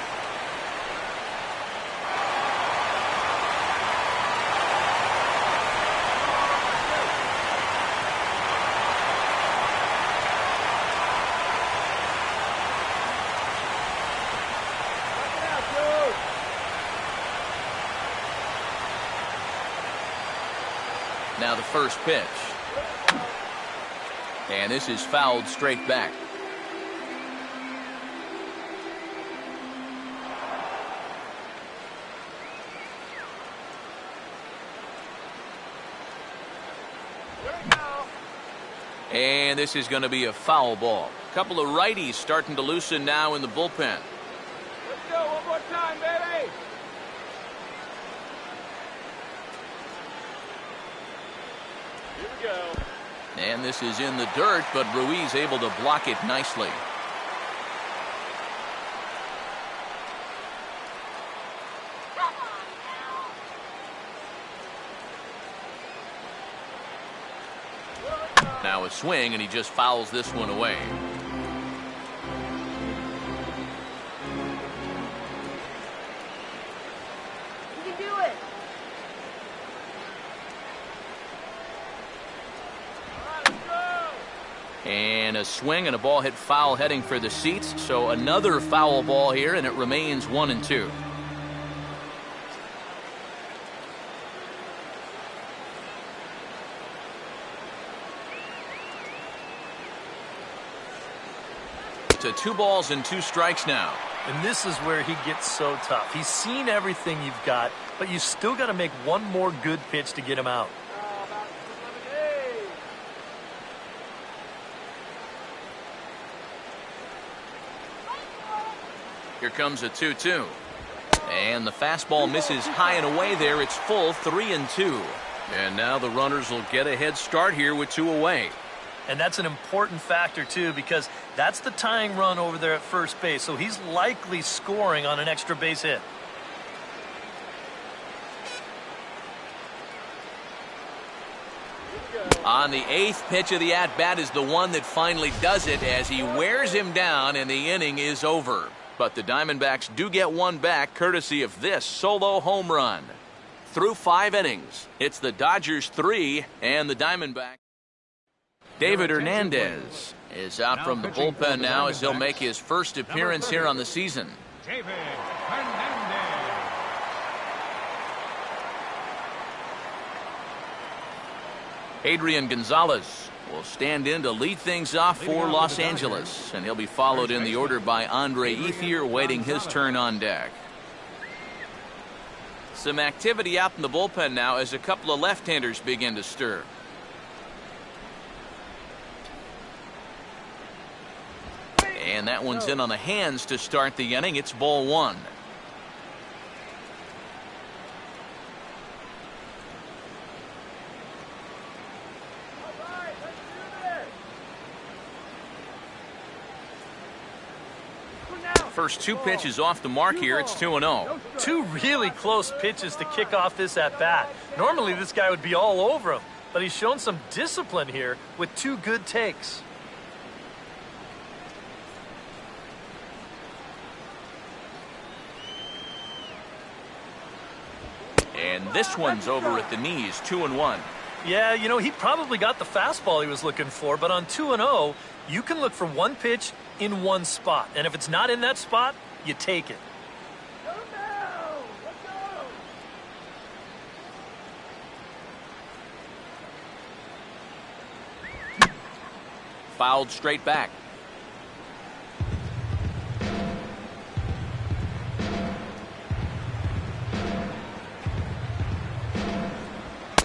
Now the first pitch. And this is fouled straight back. And this is going to be a foul ball. A couple of righties starting to loosen now in the bullpen. Let's go, one more time, baby. And this is in the dirt, but Ruiz able to block it nicely. Now a swing, and he just fouls this one away. You can do it. And a swing and a ball hit foul heading for the seats. So another foul ball here, and it remains 1-2. To 2 balls and 2 strikes now. And this is where he gets so tough. He's seen everything you've got, but you still got to make one more good pitch to get him out. Here comes a 2-2. And the fastball misses high and away there. It's full, 3-2. And now the runners will get a head start here with 2 away. And that's an important factor, too, because that's the tying run over there at first base. So he's likely scoring on an extra base hit. On the 8th pitch of the at-bat is the one that finally does it as he wears him down, and the inning is over. But the Diamondbacks do get one back courtesy of this solo home run. Through 5 innings, it's the Dodgers 3 and the Diamondbacks. David Hernandez is out from the bullpen now as he'll make his first appearance here on the season. David Hernandez. Adrian Gonzalez will stand in to lead things off for Los Angeles, and he'll be followed in the order by Andre Ethier, waiting his turn on deck. Some activity out in the bullpen now as a couple of left-handers begin to stir. And that one's in on the hands to start the inning. It's ball 1. First 2 pitches off the mark here. It's 2-0. 2 really close pitches to kick off this at-bat. Normally this guy would be all over him, but he's shown some discipline here with 2 good takes. And this one's over at the knees, 2-1. Yeah, you know, he probably got the fastball he was looking for, but on 2-0, you can look for one pitch in one spot. And if it's not in that spot, you take it. Fouled straight back.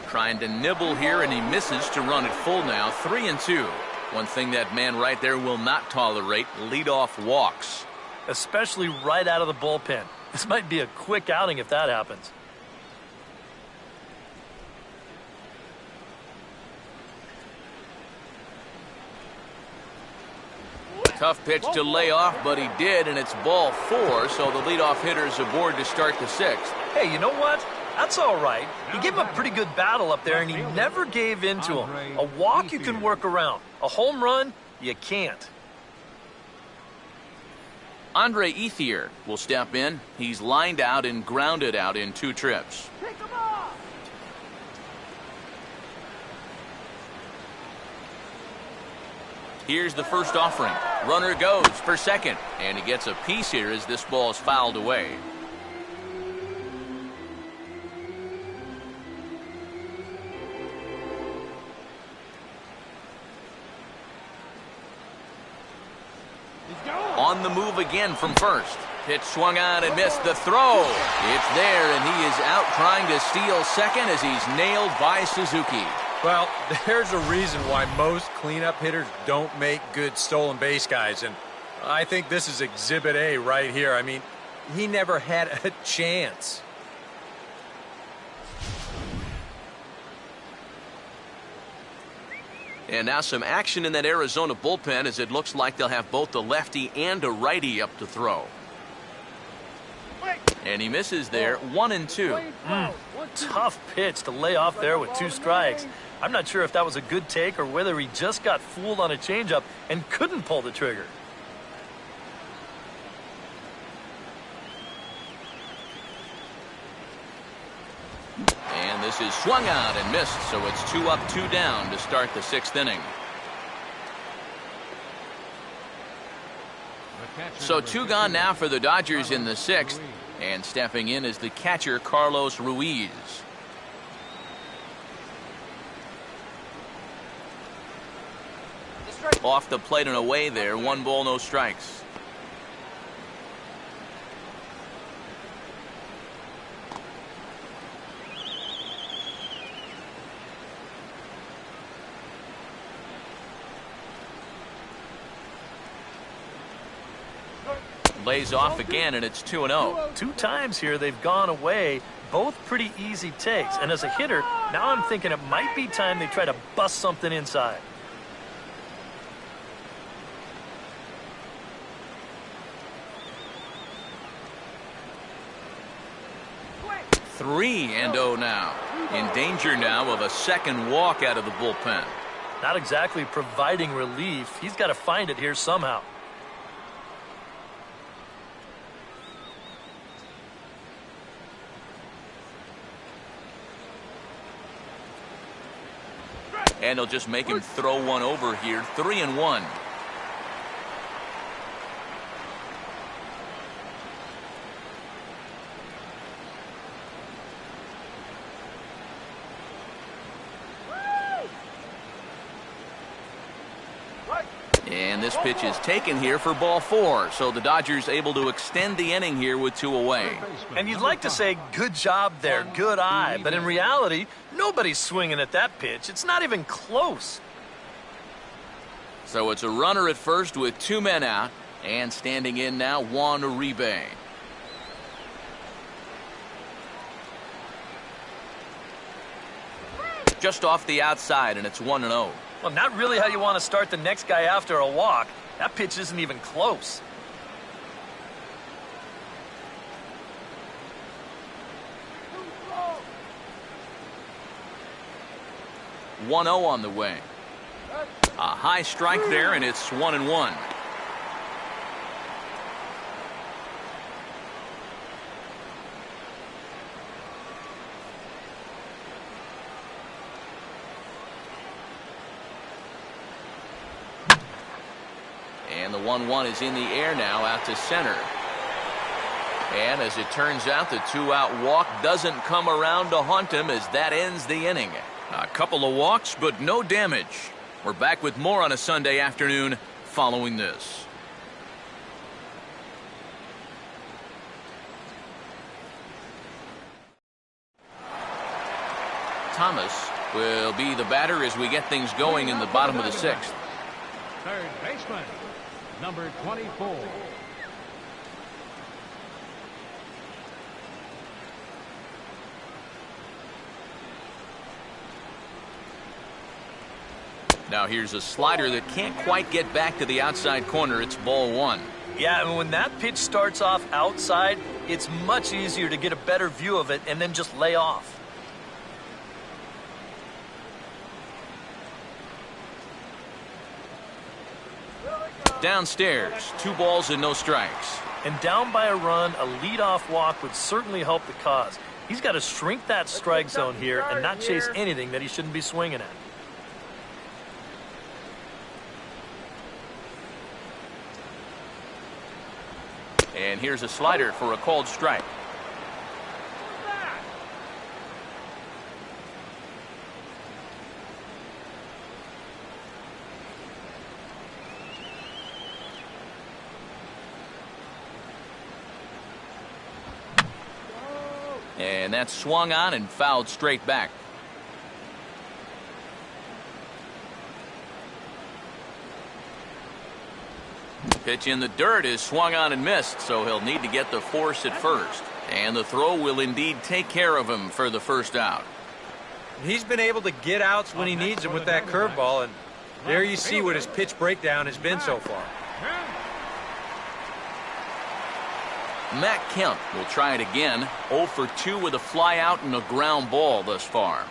Trying to nibble here, and he misses to run it full now. 3-2. One thing that man right there will not tolerate, leadoff walks. Especially right out of the bullpen. This might be a quick outing if that happens. Tough pitch to lay off, but he did, and it's ball 4, so the leadoff hitter's aboard to start the 6th. Hey, you know what? That's all right. He gave him a pretty good battle up there, and he never gave in to him. A walk you can work around. A home run, you can't. Andre Ethier will step in. He's lined out and grounded out in 2 trips. Pick him off. Here's the first offering. Runner goes for second, and he gets a piece here as this ball is fouled away. On the move again from first. Pitch swung on and missed the throw. It's there, and he is out trying to steal second as he's nailed by Suzuki. Well, there's a reason why most cleanup hitters don't make good stolen base guys, and I think this is Exhibit A right here. I mean, he never had a chance. And now some action in that Arizona bullpen as it looks like they'll have both the lefty and a righty up to throw. And he misses there, 1-2. Tough pitch to lay off there with 2 strikes. I'm not sure if that was a good take or whether he just got fooled on a changeup and couldn't pull the trigger. And this is swung out and missed, so it's 2 up, 2 down to start the 6th inning. So 2 gone now for the Dodgers in the 6th, and stepping in is the catcher Carlos Ruiz. Off the plate and away there, 1 ball, no strikes. Lays off again, and it's 2-0. 2 times here they've gone away, both pretty easy takes. And as a hitter, now I'm thinking it might be time they try to bust something inside. Three and 0 now. In danger now of a second walk out of the bullpen. Not exactly providing relief. He's got to find it here somehow. And they'll just make him throw one over here. 3-1. And this pitch is taken here for ball 4. So the Dodgers able to extend the inning here with 2 away. And you'd like to say, good job there, good eye. But in reality, nobody's swinging at that pitch. It's not even close. So it's a runner at first with 2 men out. And standing in now, Juan Uribe. Just off the outside, and it's 1-0. Well, not really how you want to start the next guy after a walk. That pitch isn't even close. One 0 on the way. A high strike there, and it's 1-1. And the 1-1 is in the air now out to center. And as it turns out, the 2-out walk doesn't come around to haunt him as that ends the inning. A couple of walks, but no damage. We're back with more on a Sunday afternoon following this. Thomas will be the batter as we get things going in the bottom of the 6th. Third baseman, number 24. Now here's a slider that can't quite get back to the outside corner. It's ball 1. Yeah, and when that pitch starts off outside, it's much easier to get a better view of it and then just lay off. Downstairs, 2 balls and no strikes. And down by a run, a leadoff walk would certainly help the cause. He's got to shrink that strike zone here and not chase anything that he shouldn't be swinging at. And here's a slider for a called strike. And that's swung on and fouled straight back. Pitch in the dirt is swung on and missed, so he'll need to get the force at first. And the throw will indeed take care of him for the first out. He's been able to get outs when he needs them with that curveball, and There you see what his pitch breakdown has been so far. Matt Kemp will try it again. 0 for 2 with a fly out and a ground ball thus far.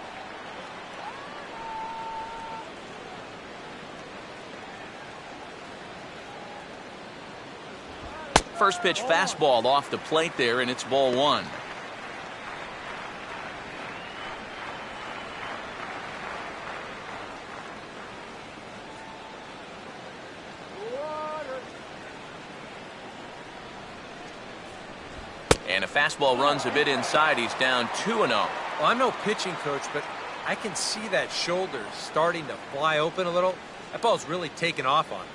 First pitch fastball off the plate there, and it's ball 1. And a fastball runs a bit inside. He's down 2-0. Well, I'm no pitching coach, but I can see that shoulder starting to fly open a little. That ball's really taken off on him.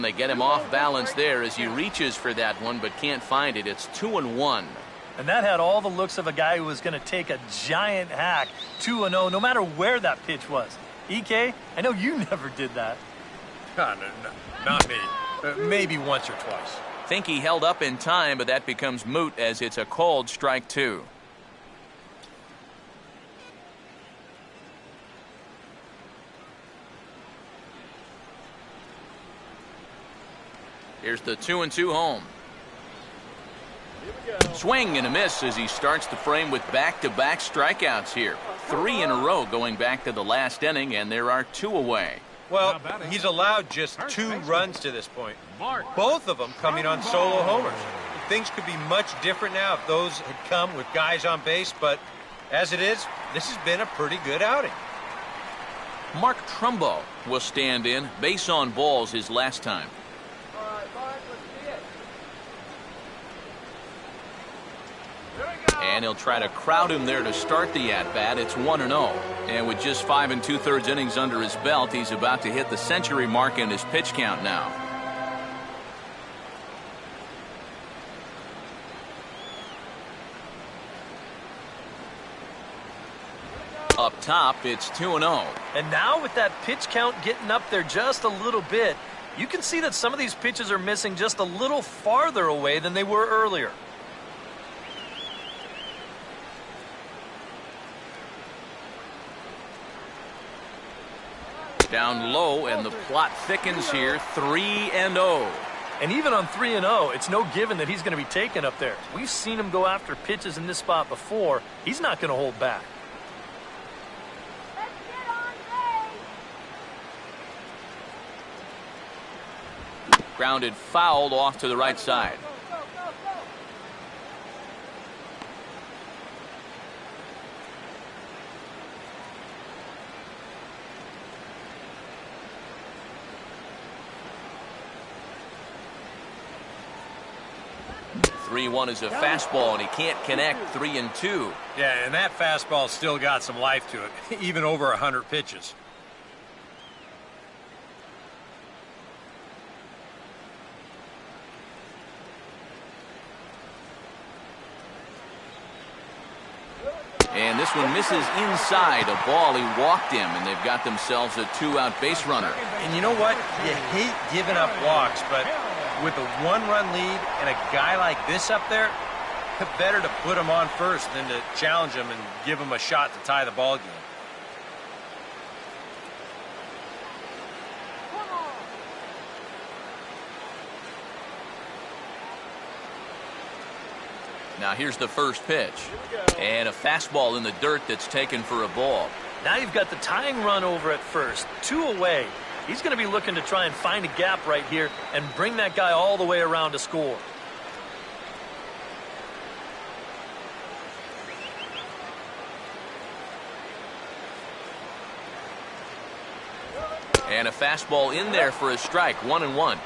They get him off balance there as he reaches for that one but can't find it. It's 2-1. And that had all the looks of a guy who was going to take a giant hack. 2-0, no matter where that pitch was. EK, I know you never did that. No, not me. Maybe once or twice. Think he held up in time, but that becomes moot as it's a called strike 2. Here's the 2-2 home. Swing and a miss as he starts the frame with back-to-back strikeouts here. 3 in a row going back to the last inning, and there are 2 away. Well, he's allowed just 2 runs to this point. Both of them coming on solo homers. Things could be much different now if those had come with guys on base, but as it is, this has been a pretty good outing. Mark Trumbo will stand in. Base on balls his last time. And he'll try to crowd him there to start the at-bat. It's 1-0. And with just 5 2/3 innings under his belt, he's about to hit the century mark in his pitch count now. Up top, it's 2-0. And now with that pitch count getting up there just a little bit, you can see that some of these pitches are missing just a little farther away than they were earlier. Down low, and the plot thickens here. 3-0. And even on 3-0, it's no given that he's going to be taken up there. We've seen him go after pitches in this spot before. He's not going to hold back. Let's get on base. Grounded fouled off to the right side. Go, go, go. 3-1 is a fastball, and he can't connect. 3-2. Yeah, and that fastball still got some life to it, even over 100 pitches. And this one misses inside a ball. He walked him, and they've got themselves a 2-out base runner. And you know what? You hate giving up walks, but with a 1-run lead and a guy like this up there, better to put him on first than to challenge him and give him a shot to tie the ball game. Now here's the first pitch. And a fastball in the dirt that's taken for a ball. Now you've got the tying run over at first. 2 away. He's going to be looking to try and find a gap right here and bring that guy all the way around to score. And a fastball in there for a strike. 1-1.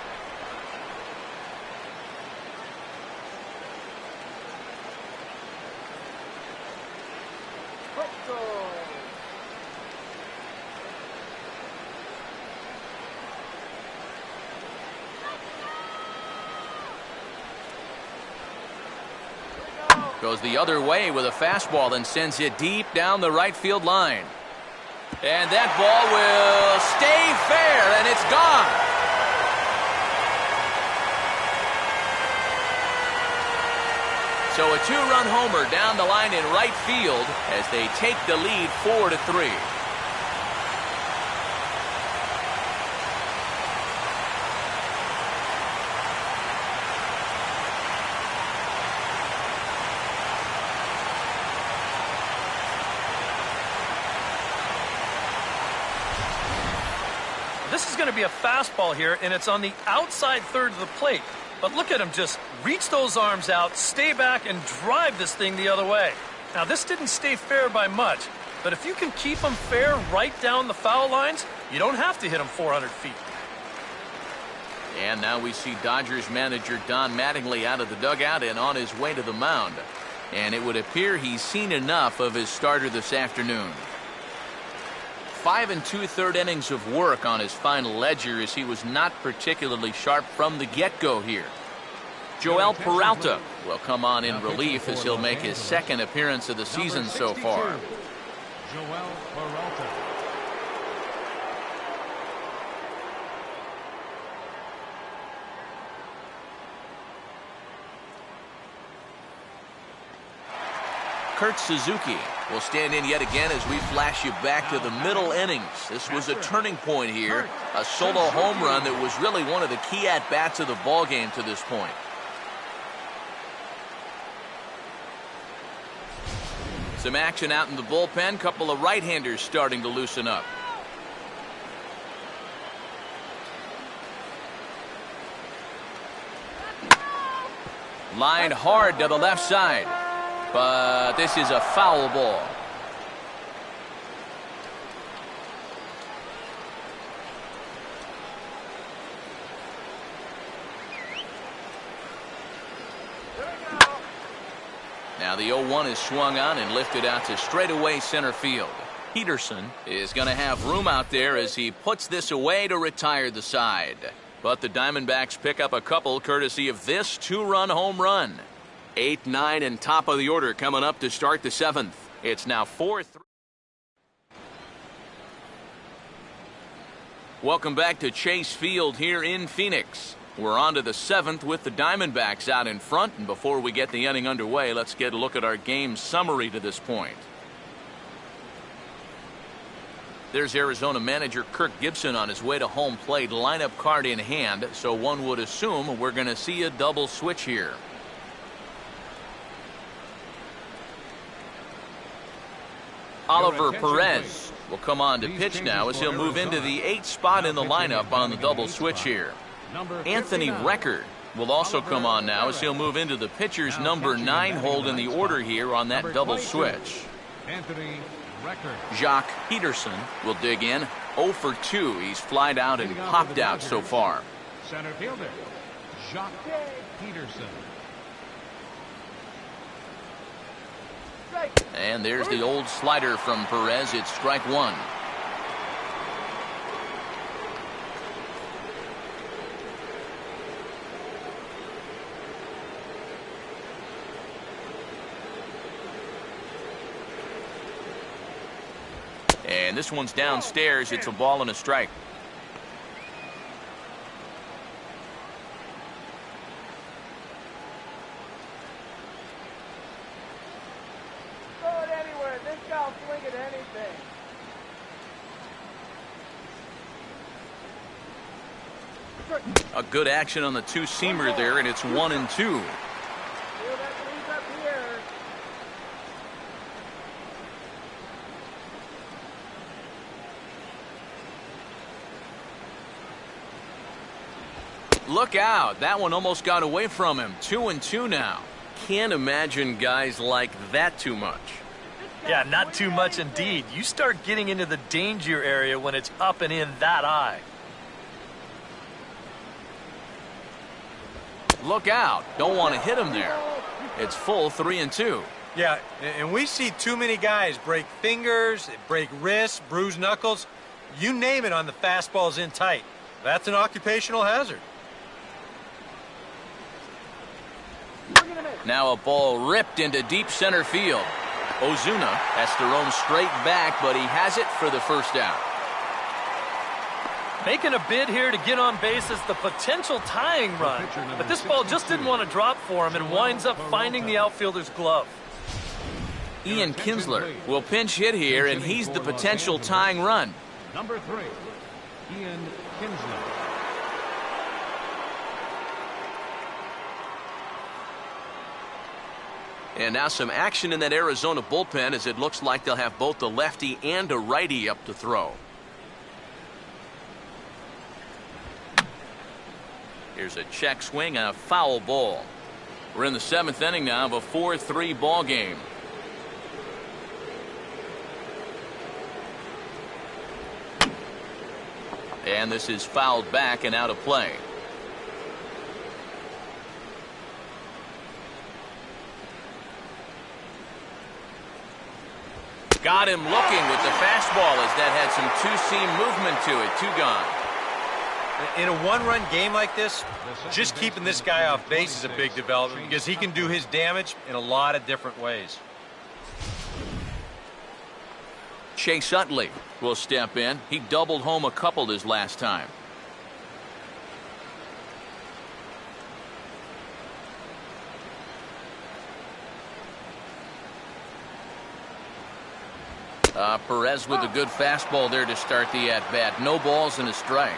Goes the other way with a fastball and sends it deep down the right field line. And that ball will stay fair, and it's gone. So a two-run homer down the line in right field as they take the lead 4-3. This is going to be a fastball here, and it's on the outside third of the plate. But look at him just reach those arms out, stay back, and drive this thing the other way. Now, this didn't stay fair by much, but if you can keep them fair right down the foul lines, you don't have to hit them 400 feet. And now we see Dodgers manager Don Mattingly out of the dugout and on his way to the mound. And it would appear he's seen enough of his starter this afternoon. 5 2/3 innings of work on his final ledger as he was not particularly sharp from the get-go here. Joel Peralta will come on in relief as he'll make his second appearance of the season so far. Joel Peralta. Kurt Suzuki will stand in yet again as we flash you back to the middle innings. This was a turning point here, a solo home run that was really one of the key at-bats of the ballgame to this point. Some action out in the bullpen, couple of right-handers starting to loosen up. Lined hard to the left side. But this is a foul ball. Now the 0-1 is swung on and lifted out to straightaway center field. Peterson is going to have room out there as he puts this away to retire the side. But the Diamondbacks pick up a couple courtesy of this two-run home run. 8, 9, and top of the order coming up to start the 7th. It's now 4-3. Welcome back to Chase Field here in Phoenix. We're on to the 7th with the Diamondbacks out in front. And before we get the inning underway, let's get a look at our game summary to this point. There's Arizona manager Kirk Gibson on his way to home plate, lineup card in hand. So one would assume we're going to see a double switch here. Oliver Perez will come on to pitch now as he'll move into the 8th spot in the lineup on the double switch here. Anthony Record will also come on now as he'll move into the pitcher's number 9 hold in the order here on that double switch. Anthony Record. Jock Peterson will dig in. 0 for 2. He's flied out and popped out so far. Center fielder, Jock Peterson. And there's the old slider from Perez. It's strike 1. And this one's downstairs. It's a ball and a strike. A good action on the two-seamer there, and it's 1-2. Look out. That one almost got away from him. 2-2 now. Can't imagine guys like that too much. Yeah, not too much indeed. You start getting into the danger area when it's up and in that high. Look out. Don't want to hit him there. It's full 3-2. Yeah, and we see too many guys break fingers, break wrists, bruise knuckles. You name it on the fastballs in tight. That's an occupational hazard. Now a ball ripped into deep center field. Ozuna has to roam straight back, but he has it for the first out. Making a bid here to get on base as the potential tying run. But this ball just didn't want to drop for him and winds up finding the outfielder's glove. Ian Kinsler will pinch hit here, and he's the potential tying run. Number 3, Ian Kinsler. And now some action in that Arizona bullpen, as it looks like they'll have both a lefty and a righty up to throw. Here's a check swing and a foul ball. We're in the 7th inning now of a 4-3 ball game. And this is fouled back and out of play. Got him looking with the fastball as that had some two-seam movement to it. 2 gone. In a one-run game like this, just keeping this guy off base is a big development because he can do his damage in a lot of different ways. Chase Utley will step in. He doubled home a couple his last time. Perez with a good fastball there to start the at-bat. No balls and a strike.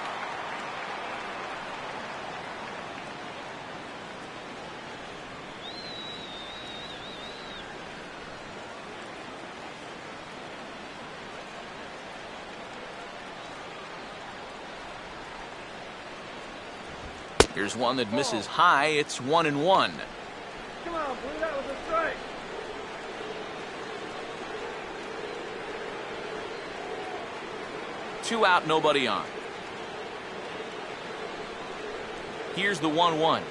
Here's one that misses high. It's 1-1. Come on, Blue, that was a strike. Two out, nobody on. Here's the 1-1.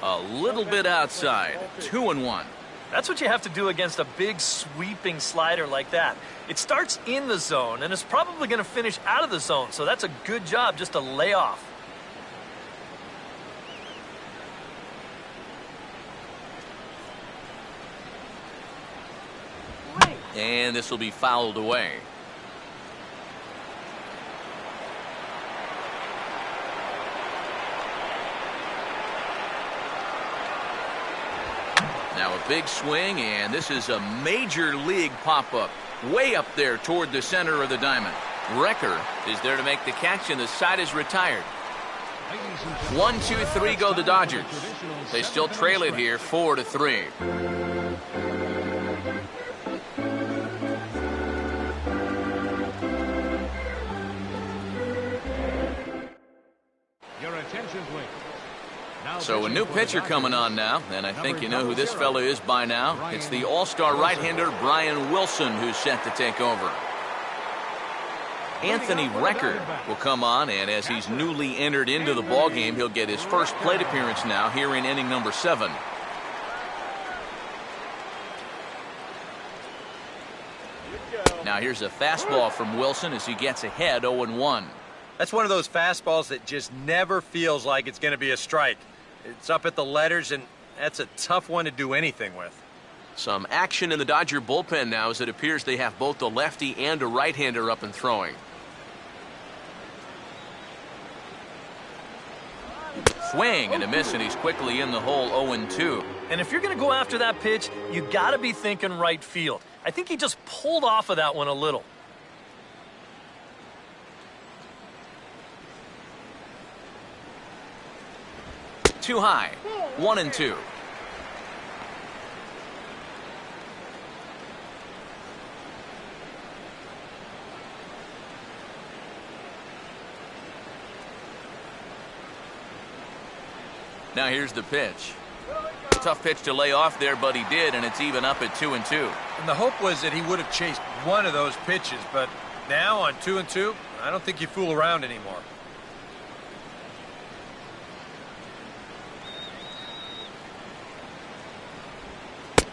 A little bit outside. 2-1. That's what you have to do against a big sweeping slider like that. It starts in the zone and is probably going to finish out of the zone, so that's a good job just to lay off. And this will be fouled away. Now a big swing, and this is a major league pop-up. Way up there toward the center of the diamond. Recker is there to make the catch, and the side is retired. 1, 2, 3 go the Dodgers. They still trail it here 4-3. Your attention, please. Now So a new pitcher coming on now, and I think you know who this fella is by now. It's the all-star right-hander Brian Wilson who's set to take over. Anthony Recker will come on, and as he's newly entered into the ballgame, he'll get his first plate appearance now here in inning number 7. Now here's a fastball from Wilson as he gets ahead 0-1. That's one of those fastballs that just never feels like it's going to be a strike. It's up at the letters, and that's a tough one to do anything with. Some action in the Dodger bullpen now as it appears they have both a lefty and a right-hander up and throwing. Swing and a miss, and he's quickly in the hole 0-2. And if you're going to go after that pitch, you got to be thinking right field. I think he just pulled off of that one a little. Too high. 1-2. Now here's the pitch. Tough pitch to lay off there, but he did, and it's even up at 2-2. And the hope was that he would have chased one of those pitches, but now on 2-2, I don't think you fool around anymore.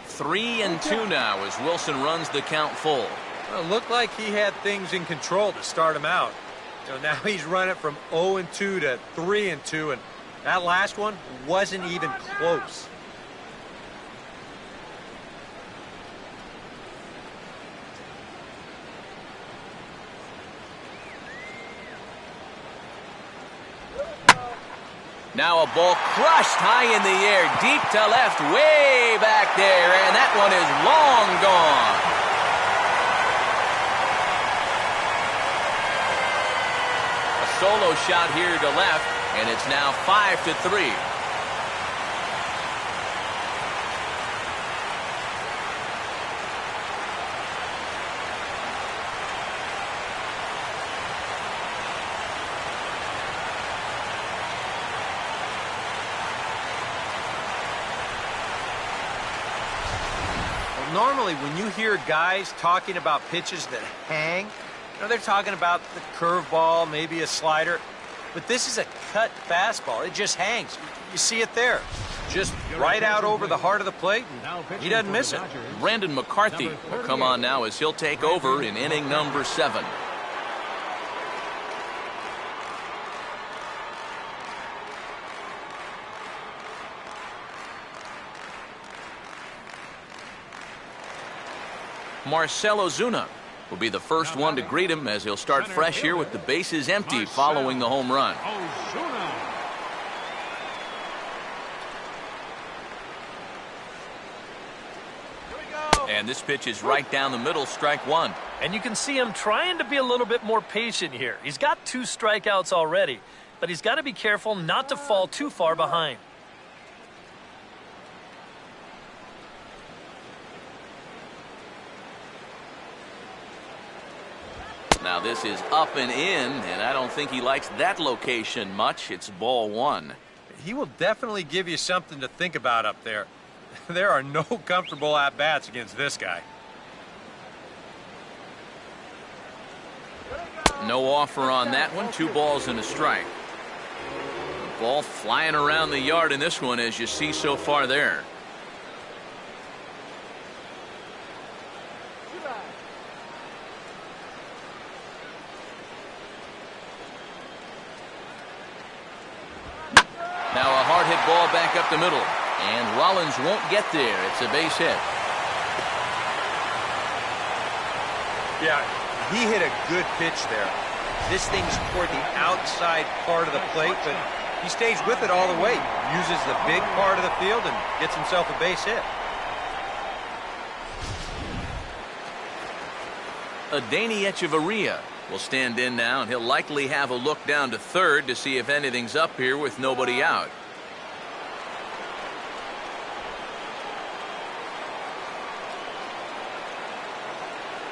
Three and two now as Wilson runs the count full. Well, it looked like he had things in control to start him out. So now he's running from 0-2 to 3-2, and that last one wasn't even close. Now a ball crushed high in the air, deep to left, way back there, and that one is long gone. A solo shot here to left, and it's now 5-3. Normally, when you hear guys talking about pitches that hang, they're talking about the curveball, maybe a slider. But this is a cut fastball. It just hangs. You see it there. Just right out over the heart of the plate, and he doesn't miss it. Brandon McCarthy will come on now as he'll take over in inning number 7. Marcell Ozuna will be the first one to greet him as he'll start fresh here with the bases empty following the home run. And this pitch is right down the middle, strike one. And you can see him trying to be a little bit more patient here. He's got 2 strikeouts already, but he's got to be careful not to fall too far behind. Now this is up and in, and I don't think he likes that location much. It's ball 1. He will definitely give you something to think about up there. There are no comfortable at-bats against this guy. No offer on that one. 2 balls and a strike. The ball flying around the yard in this one, as you see so far there. Now a hard hit ball back up the middle, and Rollins won't get there. It's a base hit. Yeah, he hit a good pitch there. This thing's toward the outside part of the plate, but he stays with it all the way. Uses the big part of the field and gets himself a base hit. Adeiny Echeverria will stand in now, and he'll likely have a look down to third to see if anything's up here with nobody out.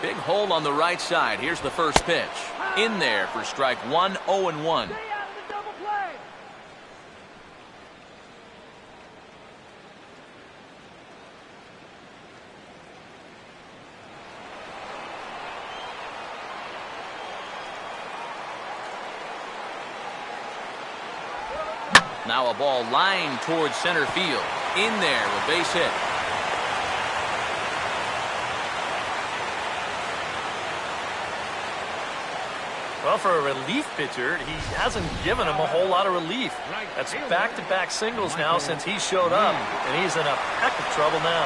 Big hole on the right side. Here's the first pitch. In there for strike 1, 0-1. Now a ball lined towards center field. In there with base hit. Well, for a relief pitcher, he hasn't given him a whole lot of relief. That's back-to-back singles now since he showed up, and he's in a heck of trouble now.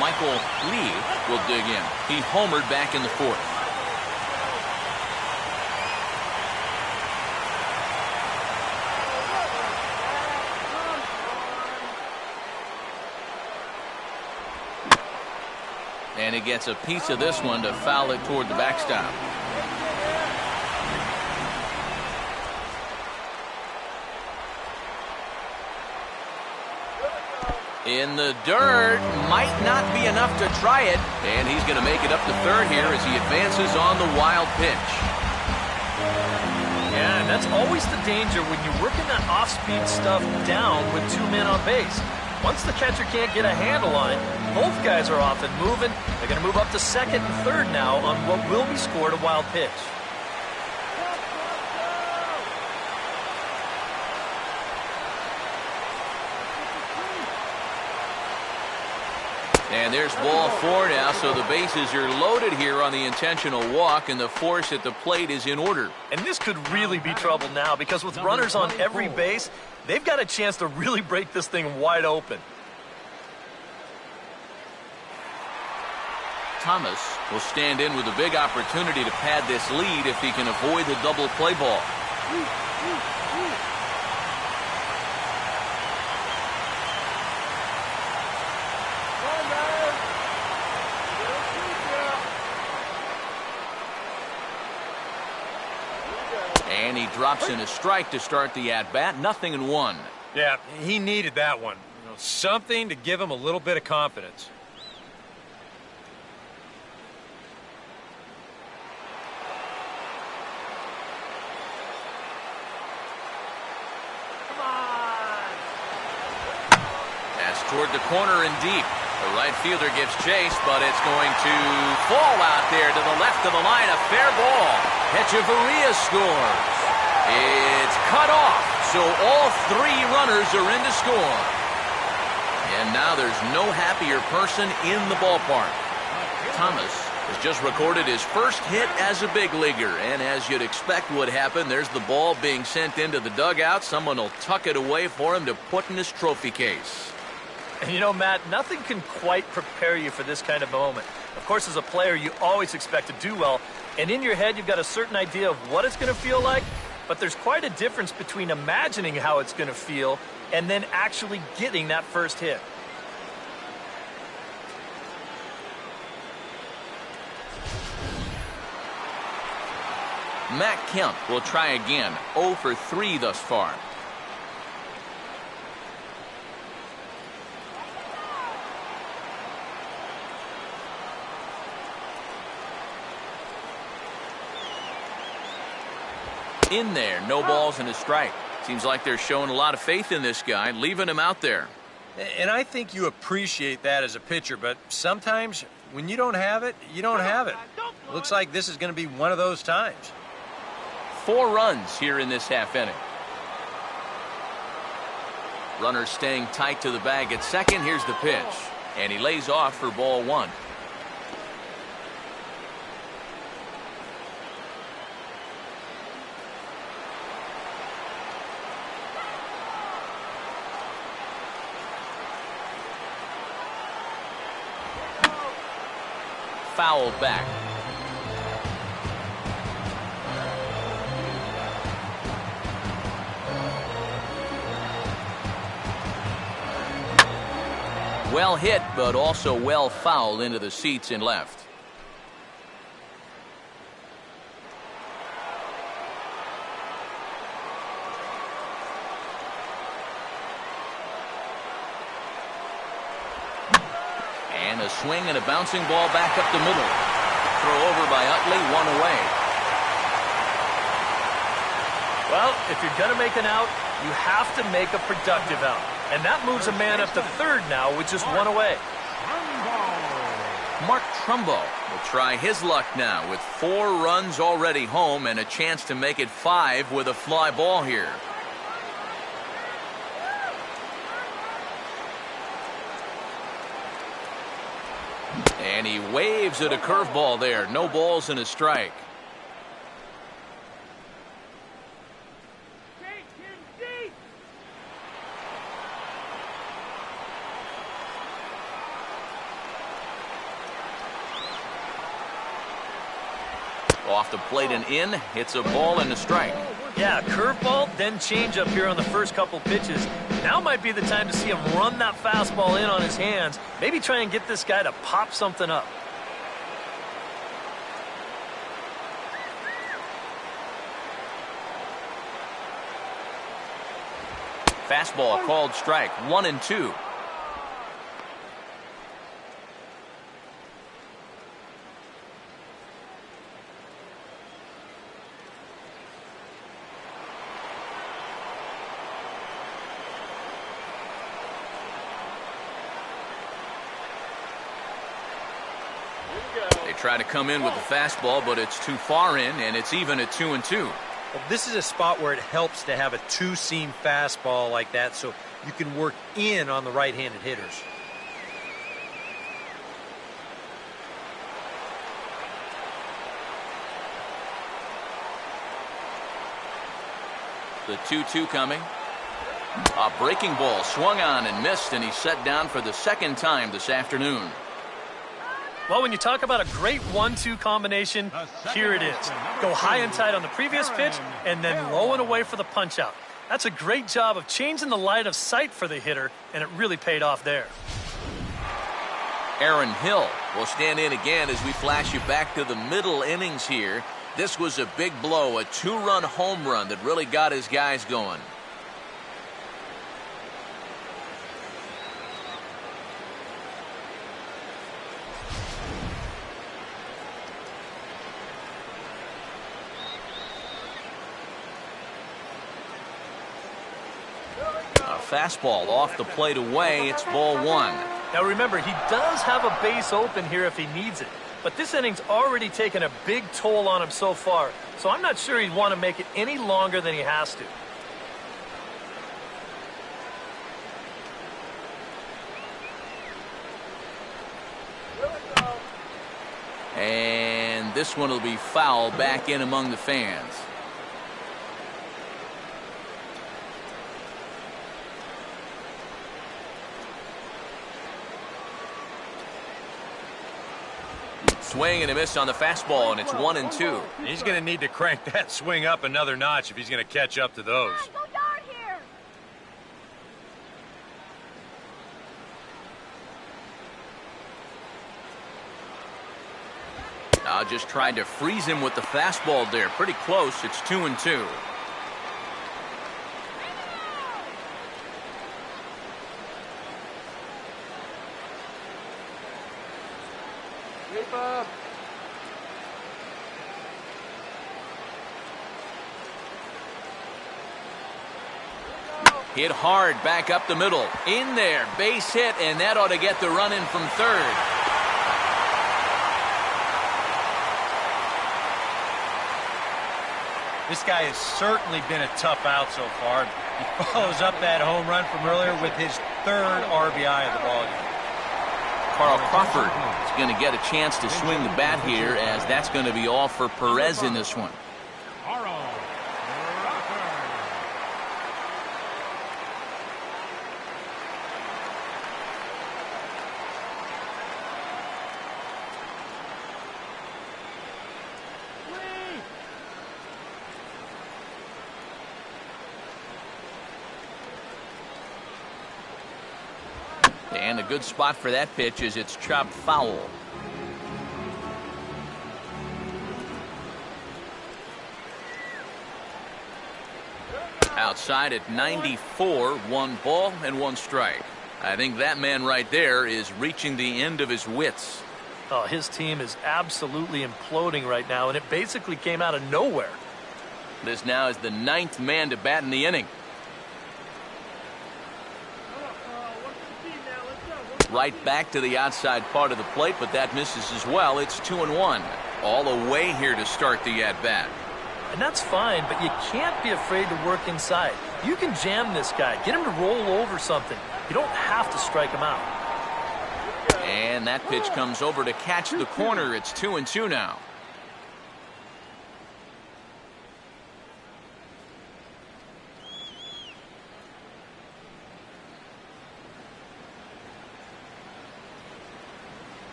Michael Lee will dig in. He homered back in the 4th. And he gets a piece of this one to foul it toward the backstop. In the dirt, might not be enough to try it, and he's going to make it up to third here as he advances on the wild pitch. Yeah, and that's always the danger when you're working that off-speed stuff down with 2 men on base. Once the catcher can't get a handle on it, both guys are off and moving. They're going to move up to second and third now on what will be scored a wild pitch. And there's ball 4 now, so the bases are loaded here on the intentional walk, and the force at the plate is in order. And this could really be trouble now, because with runners on every base, they've got a chance to really break this thing wide open. Thomas will stand in with a big opportunity to pad this lead if he can avoid the double play ball. And he drops in a strike to start the at-bat. 0-1. Yeah, he needed that one. You know, something to give him a little bit of confidence. Toward the corner and deep. The right fielder gives chase, but it's going to fall out there to the left of the line. A fair ball. Echeverria scores. It's cut off, so all three runners are in to score. And now there's no happier person in the ballpark. Thomas has just recorded his first hit as a big leaguer, and as you'd expect would happen, there's the ball being sent into the dugout. Someone will tuck it away for him to put in his trophy case. And you know, Matt, nothing can quite prepare you for this kind of moment. Of course, as a player, you always expect to do well. And in your head, you've got a certain idea of what it's going to feel like. But there's quite a difference between imagining how it's going to feel and then actually getting that first hit. Matt Kemp will try again. 0 for 3 thus far. In there, no balls and a strike. Seems like they're showing a lot of faith in this guy, leaving him out there. And I think you appreciate that as a pitcher, but sometimes when you don't have it, you don't have it. Looks like this is going to be one of those times. 4 runs here in this half inning. Runner staying tight to the bag at second. Here's the pitch. And he lays off for ball 1. Fouled back. Well hit, but also well fouled into the seats in left. And a swing and a bouncing ball back up the middle. Throw over by Utley, 1 away. Well, if you're going to make an out, you have to make a productive out. And that moves a man up to third now with just 1 away. Mark Trumbo will try his luck now with 4 runs already home and a chance to make it 5 with a fly ball here. And he waves at a curveball there. No balls and a strike. Off the plate and in. Hits a ball and a strike. Yeah, curveball, then changeup here on the first couple pitches. Now might be the time to see him run that fastball in on his hands. Maybe try and get this guy to pop something up. Fastball called strike. 1-2. They try to come in with the fastball, but it's too far in, and it's even at 2-2. Well, this is a spot where it helps to have a 2-seam fastball like that so you can work in on the right-handed hitters. The 2-2 coming. A breaking ball swung on and missed, and he's set down for the second time this afternoon. Well, when you talk about a great 1-2 combination, here it is. Go high and tight on the previous pitch, and then low and away for the punch-out. That's a great job of changing the line of sight for the hitter, and it really paid off there. Aaron Hill will stand in again as we flash you back to the middle innings here. This was a big blow, a 2-run home run that really got his guys going. A fastball off the plate away. It's ball 1. Now remember, he does have a base open here if he needs it. But this inning's already taken a big toll on him so far. So I'm not sure he'd want to make it any longer than he has to. And this one will be foul back in among the fans. Swing and a miss on the fastball, and it's 1-2. He's going to need to crank that swing up another notch if he's going to catch up to those. Just tried to freeze him with the fastball there. Pretty close. It's 2-2. Hit hard back up the middle. In there. Base hit, and that ought to get the run in from third. This guy has certainly been a tough out so far. He follows up that home run from earlier with his 3rd RBI of the ballgame. Carl Crawford is going to get a chance to swing the bat here, as that's going to be all for Perez in this one. And a good spot for that pitch is it's chopped foul. Outside at 94, 1 ball and 1 strike. I think that man right there is reaching the end of his wits. Oh, his team is absolutely imploding right now, and it basically came out of nowhere. This now is the 9th man to bat in the inning. Right back to the outside part of the plate, but that misses as well. It's 2-1. All away here to start the at-bat. And that's fine, but you can't be afraid to work inside. You can jam this guy. Get him to roll over something. You don't have to strike him out. And that pitch comes over to catch the corner. It's 2-2 now.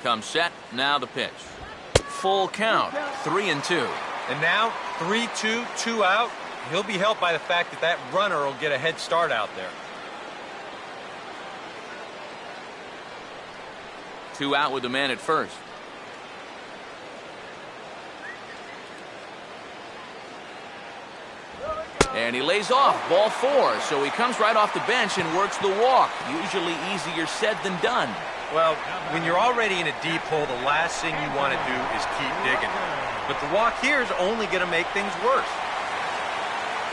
Comes set, now the pitch. Full count, 3-2. And now 3-2, 2 out. He'll be helped by the fact that that runner will get a head start out there. 2 out with the man at first. And he lays off, ball 4. So he comes right off the bench and works the walk. Usually easier said than done. Well, when you're already in a deep hole, the last thing you want to do is keep digging. But the walk here is only going to make things worse.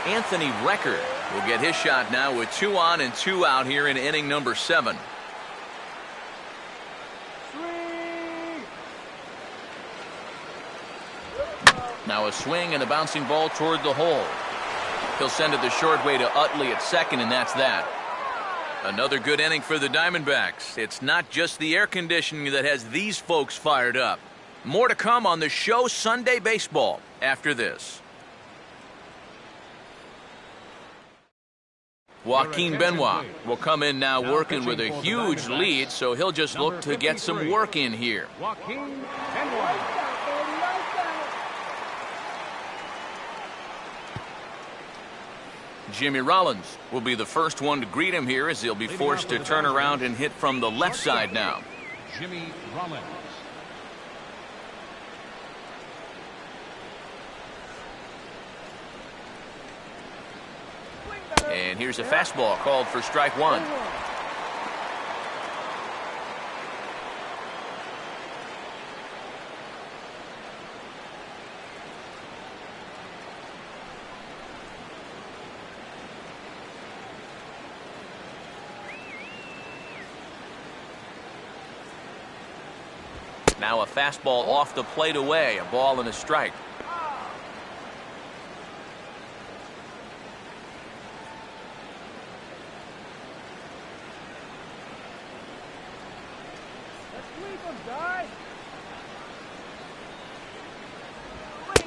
Anthony Recker will get his shot now with 2 on and 2 out here in inning number 7. Now a swing and a bouncing ball toward the hole. He'll send it the short way to Utley at second, and that's that. Another good inning for the Diamondbacks. It's not just the air conditioning that has these folks fired up. More to come on the show Sunday Baseball after this. Joaquin Benoit will come in now working with a huge lead, so he'll just look to get some work in here. Joaquin Benoit. Jimmy Rollins will be the first one to greet him here as he'll be forced to turn around and hit from the left side now. Jimmy Rollins. And here's a fastball called for strike one. Now a fastball off the plate away, a ball and a strike.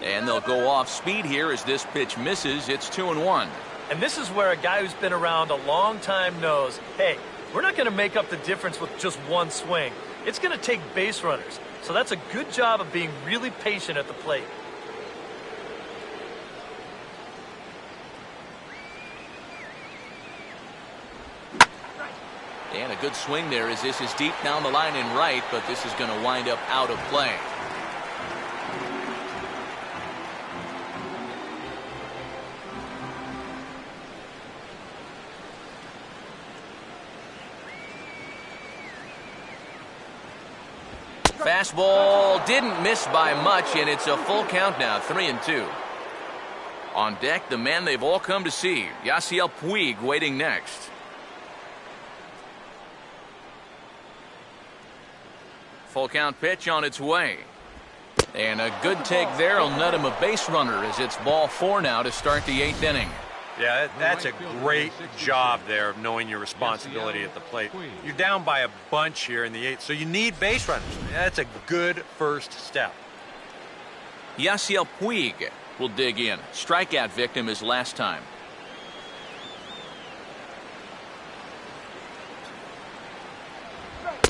And they'll go off speed here as this pitch misses. It's 2-1. And this is where a guy who's been around a long time knows, hey, we're not going to make up the difference with just one swing. It's going to take base runners. So that's a good job of being really patient at the plate. And a good swing there as this is deep down the line in right, but this is going to wind up out of play. Fastball didn't miss by much, and it's a full count now, 3-2. On deck, the man they've all come to see, Yasiel Puig, waiting next. Full count pitch on its way. And a good take there will nut him a base runner as it's ball 4 now to start the 8th inning. Yeah, that's a great job there of knowing your responsibility at the plate. You're down by a bunch here in the 8th, so you need base runners. That's a good first step. Yasiel Puig will dig in. Strikeout victim his last time.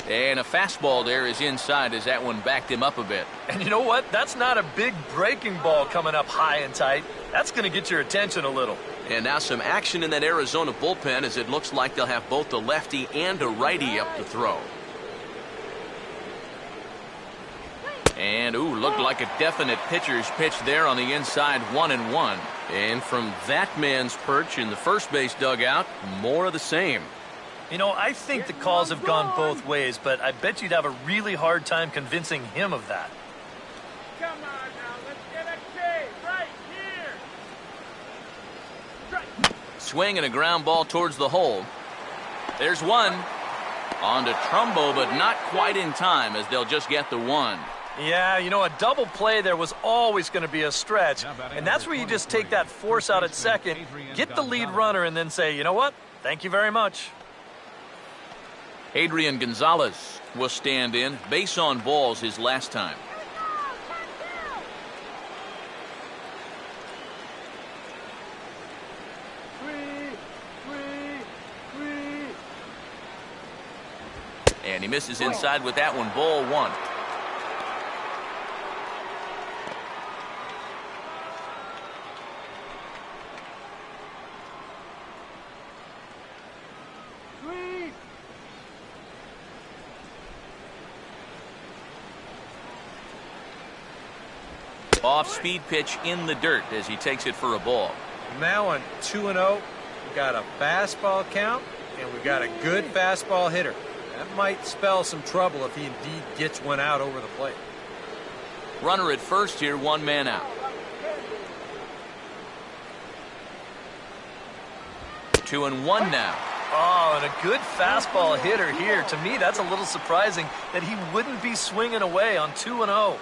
And a fastball there is inside as that one backed him up a bit. And you know what? That's not a big breaking ball coming up high and tight. That's going to get your attention a little. And now some action in that Arizona bullpen as it looks like they'll have both a lefty and a righty up to throw. And, ooh, looked like a definite pitcher's pitch there on the inside, 1-1. And from that man's perch in the first base dugout, more of the same. You know, I think the calls have gone both ways, but I bet you'd have a really hard time convincing him of that. Come on now, let's get a K right here. Swing and a ground ball towards the hole. There's one. On to Trumbo, but not quite in time as they'll just get the one. Yeah, you know, a double play there was always going to be a stretch, and that's where you just take that force out at second, get the lead runner, and then say, you know what, thank you very much. Adrian Gonzalez will stand in. Base on balls his last time. And he misses inside with that one. Ball 1. Off-speed pitch in the dirt as he takes it for a ball. Now on 2-0, we got a fastball count, and we got a good fastball hitter. That might spell some trouble if he indeed gets one out over the plate. Runner at first here, 1 man out. 2-1 now. Oh, and a good fastball hitter here. To me, that's a little surprising that he wouldn't be swinging away on 2-0.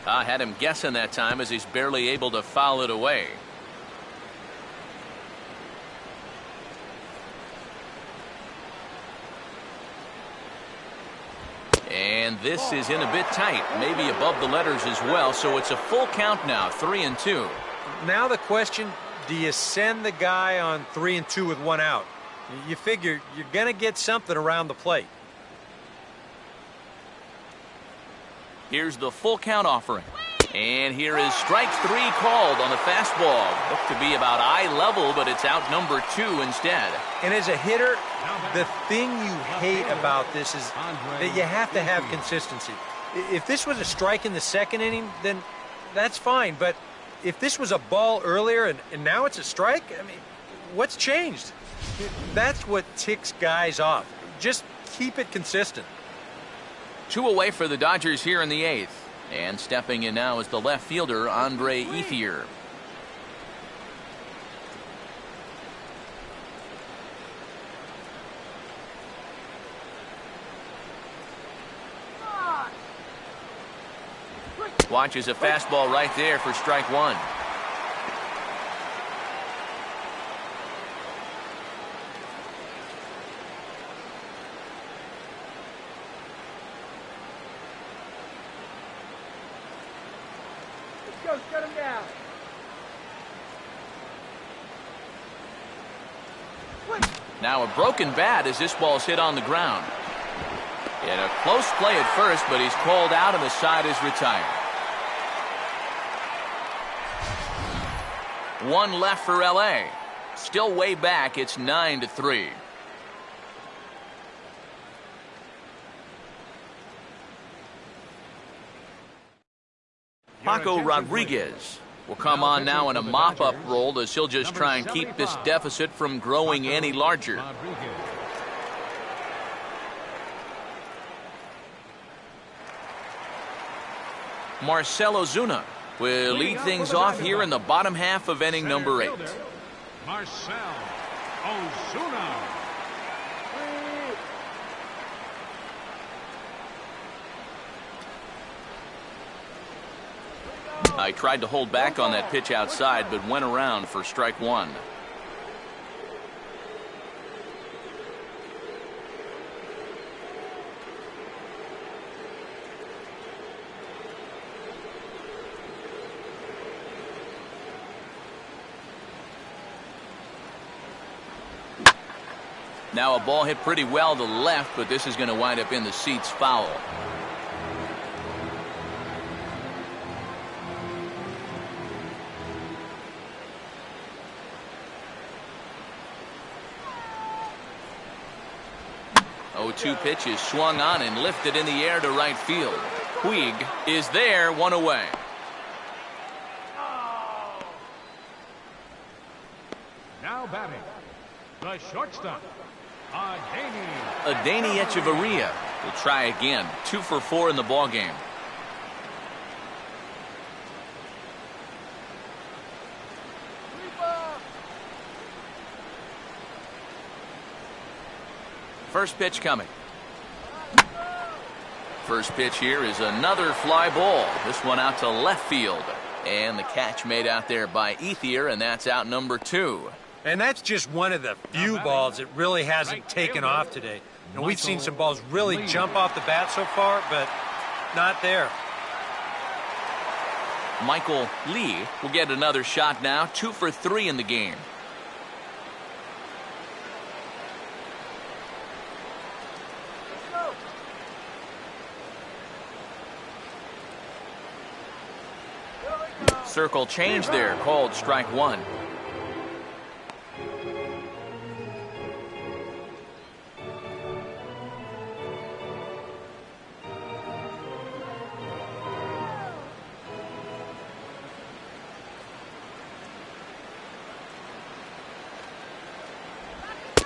I had him guessing that time as he's barely able to foul it away. And this is in a bit tight, maybe above the letters as well, so it's a full count now, 3-2. Now the question, do you send the guy on 3-2 with one out? You figure you're going to get something around the plate. Here's the full count offering. And here is strike 3 called on the fastball. Looked to be about eye level, but it's out number 2 instead. And as a hitter, the thing you hate about this is that you have to have consistency. If this was a strike in the second inning, then that's fine. But if this was a ball earlier and now it's a strike, I mean, what's changed? That's what ticks guys off. Just keep it consistent. 2 away for the Dodgers here in the 8th. And stepping in now is the left fielder, Andre Ethier. Watches a fastball right there for strike 1. Shut him down. Now a broken bat as this ball's hit on the ground. In a close play at first, but he's called out and the side is retired. 1 left for LA. Still way back, it's 9-3. Paco Rodriguez will come on now in a mop-up role as he'll just try and keep this deficit from growing any larger. Marcell Ozuna will lead things off here in the bottom half of inning number 8. Marcell Ozuna. I tried to hold back on that pitch outside, but went around for strike 1. Now a ball hit pretty well to the left, but this is going to wind up in the seats foul. Oh, 2 pitches swung on and lifted in the air to right field. Puig is there, 1 away. Now batting, the shortstop, Adeiny Echeverria will try again. 2 for 4 in the ballgame. First pitch coming. First pitch here is another fly ball. This one out to left field. And the catch made out there by Ethier, and that's out number 2. And that's just one of the few balls that really hasn't taken off today. And we've seen some balls really jump off the bat so far, but not there. Michael Lee will get another shot now. 2 for 3 in the game. Circle change there, called strike 1.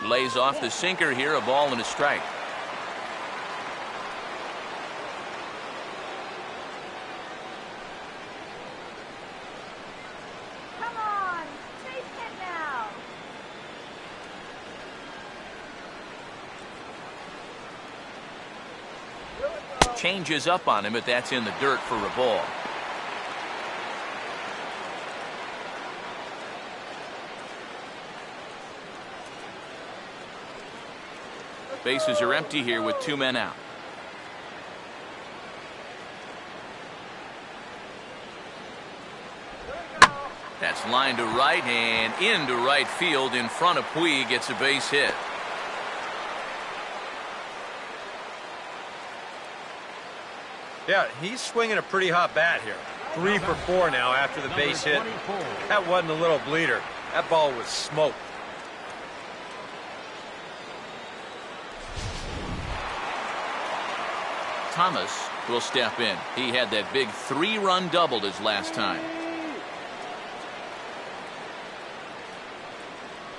Lays off the sinker here, a ball and a strike. Changes up on him, but that's in the dirt for a ball. Bases are empty here with 2 men out. That's line to right and into right field in front of Puig. Gets a base hit. Yeah, he's swinging a pretty hot bat here. 3 for 4 now after the base hit. That wasn't a little bleeder. That ball was smoked. Thomas will step in. He had that big 3-run double his last time.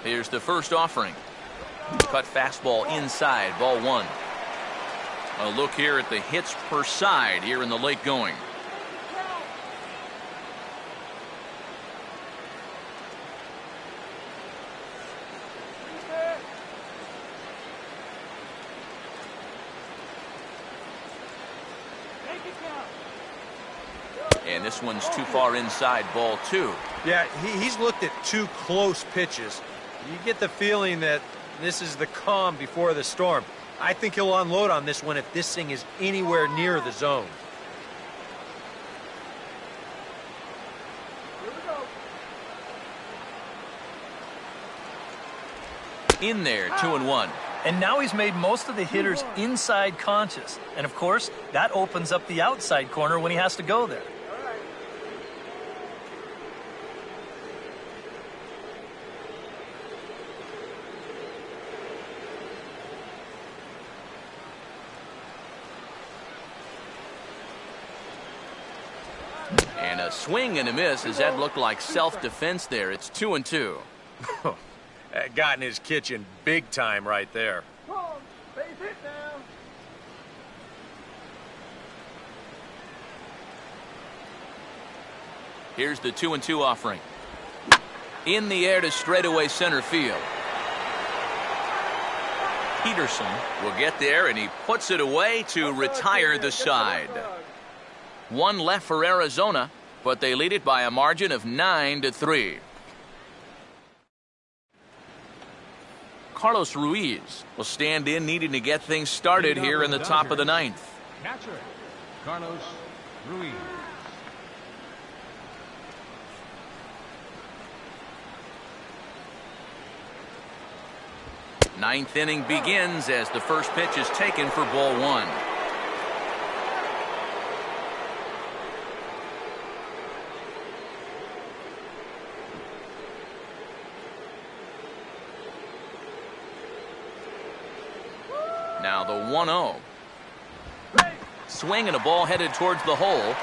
Here's the first offering. Cut fastball inside, ball 1. A look here at the hits per side here in the late going. And this one's too far inside, ball 2. Yeah, he's looked at 2 close pitches. You get the feeling that this is the calm before the storm. I think he'll unload on this one if this thing is anywhere near the zone. In there, 2-1. And now he's made most of the hitters inside conscious. And of course, that opens up the outside corner when he has to go there. And a swing and a miss as that looked like self-defense there. It's 2-2. That got in his kitchen big time right there. Base hit now. Here's the 2-2 offering. In the air to straightaway center field. Peterson will get there, and he puts it away to retire the side. 1 left for Arizona, but they lead it by a margin of 9-3. Carlos Ruiz will stand in, needing to get things started here in the top of the 9th. Catcher, Carlos Ruiz. Ninth inning begins as the first pitch is taken for ball 1. Now the 1-0. Swing and a ball headed towards the hole.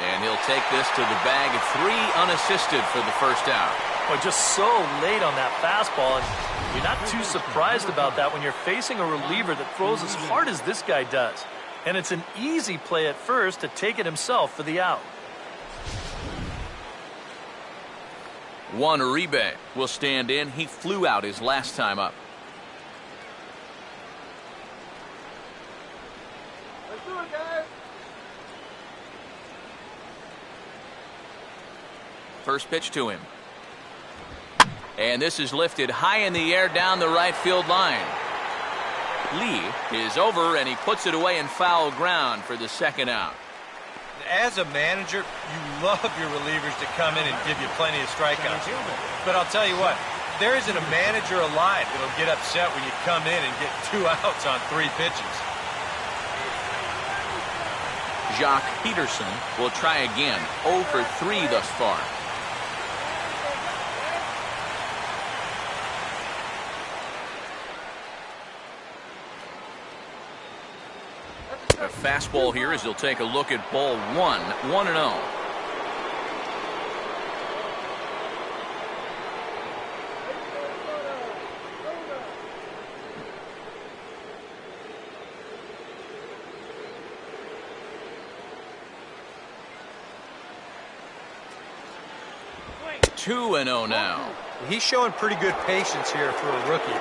And he'll take this to the bag of 3 unassisted for the first out. Well, just so late on that fastball, and you're not too surprised about that when you're facing a reliever that throws as hard as this guy does. And it's an easy play at first to take it himself for the out. Juan Uribe will stand in. He flew out his last time up. Let's do it, guys. First pitch to him. And this is lifted high in the air down the right field line. Lee is over, and he puts it away in foul ground for the second out. As a manager, you love your relievers to come in and give you plenty of strikeouts. But I'll tell you what, there isn't a manager alive that'll get upset when you come in and get 2 outs on 3 pitches. Jock Peterson will try again. 0 for 3 thus far. A fastball here as he'll take a look at ball 1. 1-0. Two and 0 now. He's showing pretty good patience here for a rookie.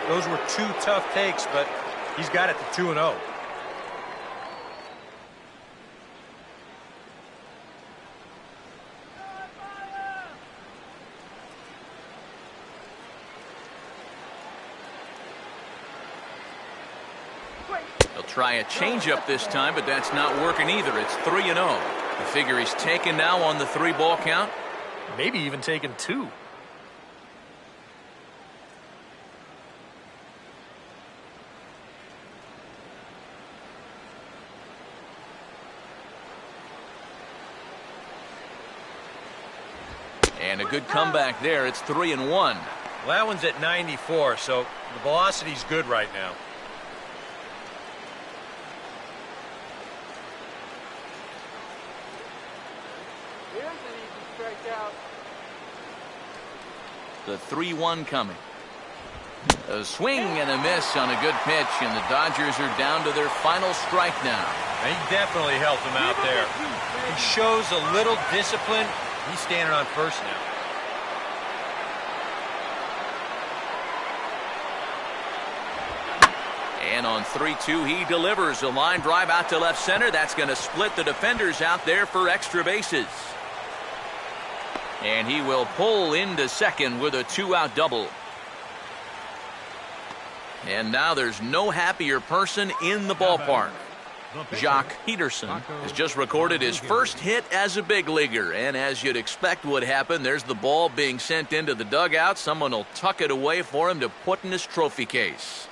Those were 2 tough takes, but he's got it to 2-0. He'll try a changeup this time, but that's not working either. It's 3-0. The figure he's taken now on the 3-ball count. maybe even taking 2. And a good comeback there. It's 3-1. Well, that one's at 94, so the velocity's good right now. Here's an easy strikeout. The 3-1 coming. A swing and a miss on a good pitch, and the Dodgers are down to their final strike now. He definitely helped him out there. He shows a little discipline. He's standing on first now. And on 3-2, he delivers a line drive out to left center. That's going to split the defenders out there for extra bases. And he will pull into second with a 2-out double. And now there's no happier person in the ballpark. Jock Peterson has just recorded his first hit as a big leaguer. And as you'd expect would happen, there's the ball being sent into the dugout. Someone will tuck it away for him to put in his trophy case.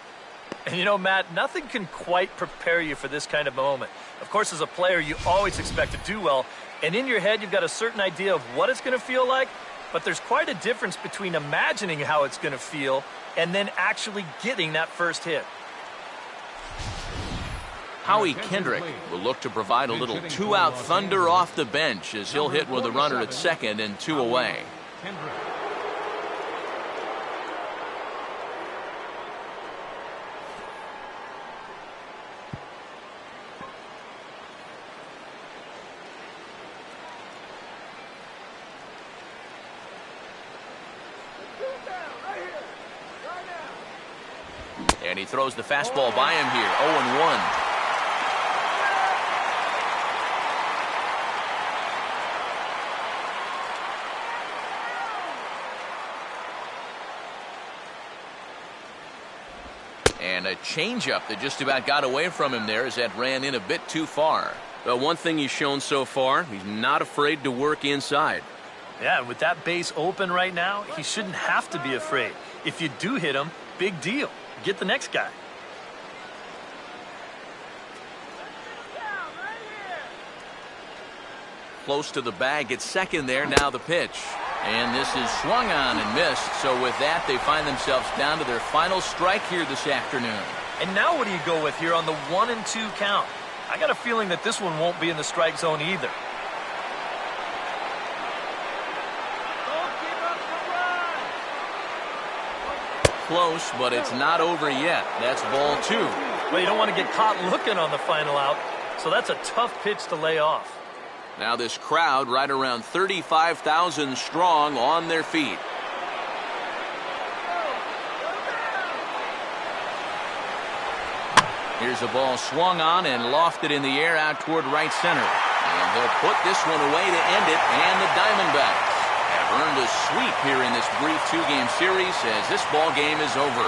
And you know, Matt, nothing can quite prepare you for this kind of moment. Of course, as a player, you always expect to do well. And in your head, you've got a certain idea of what it's going to feel like. But there's quite a difference between imagining how it's going to feel and then actually getting that first hit. Howie Kendrick will look to provide a little 2-out thunder off the bench as he'll hit with a runner at second and 2 away. And he throws the fastball by him here, 0-1. And a changeup that just about got away from him there as that ran in a bit too far. But one thing he's shown so far, he's not afraid to work inside. Yeah, and with that base open right now, he shouldn't have to be afraid. If you do hit him, big deal. Get the next guy. Close to the bag at second there, now the pitch. And this is swung on and missed. So with that, they find themselves down to their final strike here this afternoon. And now what do you go with here on the 1-2 count? I got a feeling that this one won't be in the strike zone either. Close, but it's not over yet. That's ball 2. Well, you don't want to get caught looking on the final out, so that's a tough pitch to lay off. Now this crowd right around 35,000 strong on their feet. Here's a ball swung on and lofted in the air out toward right center. And they'll put this one away to end it, and the Diamondbacks have earned a sweep here in this brief 2-game series as this ball game is over.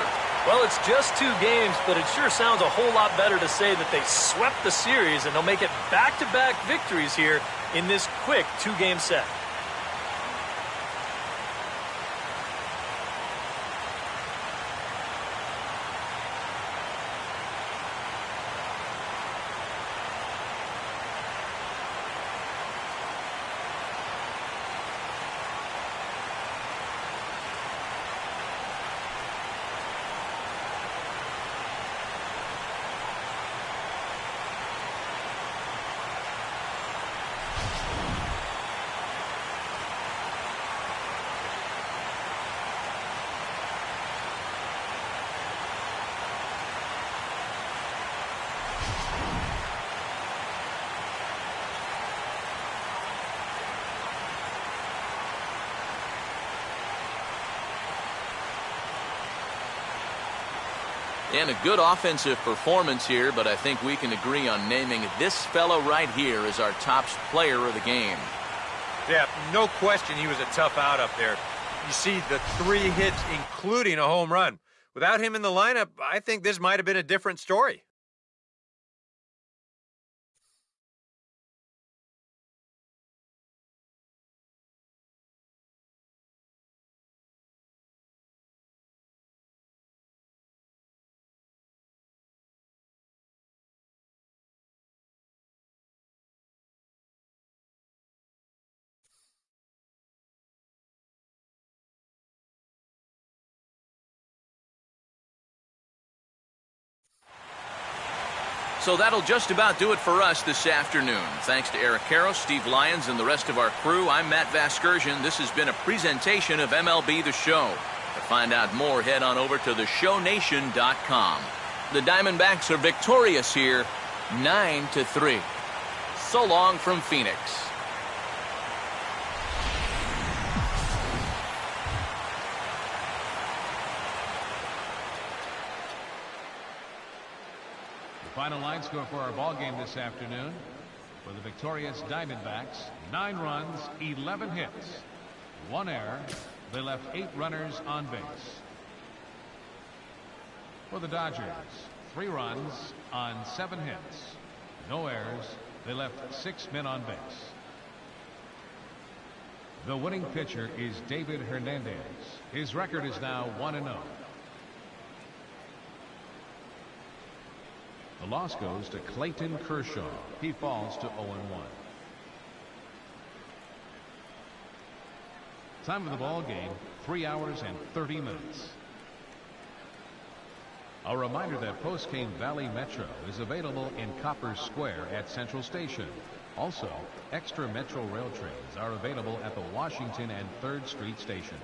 Well, it's just 2 games, but it sure sounds a whole lot better to say that they swept the series and they'll make it back-to-back victories here in this quick 2-game set. And a good offensive performance here, but I think we can agree on naming this fellow right here as our top player of the game. Yeah, no question he was a tough out up there. You see the 3 hits, including a home run. Without him in the lineup, I think this might have been a different story. So that'll just about do it for us this afternoon. Thanks to Eric Karros, Steve Lyons, and the rest of our crew, I'm Matt Vasgersian. This has been a presentation of MLB The Show. To find out more, head on over to theshownation.com. The Diamondbacks are victorious here, 9-3. So long from Phoenix. Final line score for our ball game this afternoon. For the victorious Diamondbacks, 9 runs, 11 hits, 1 error. They left 8 runners on base. For the Dodgers, 3 runs on 7 hits, no errors. They left 6 men on base. The winning pitcher is David Hernandez. His record is now 1-0. The loss goes to Clayton Kershaw. He falls to 0-1. Time of the ball game, 3 hours and 30 minutes. A reminder that Postcane Valley Metro is available in Copper Square at Central Station. Also, extra Metro rail trains are available at the Washington and 3rd Street Station.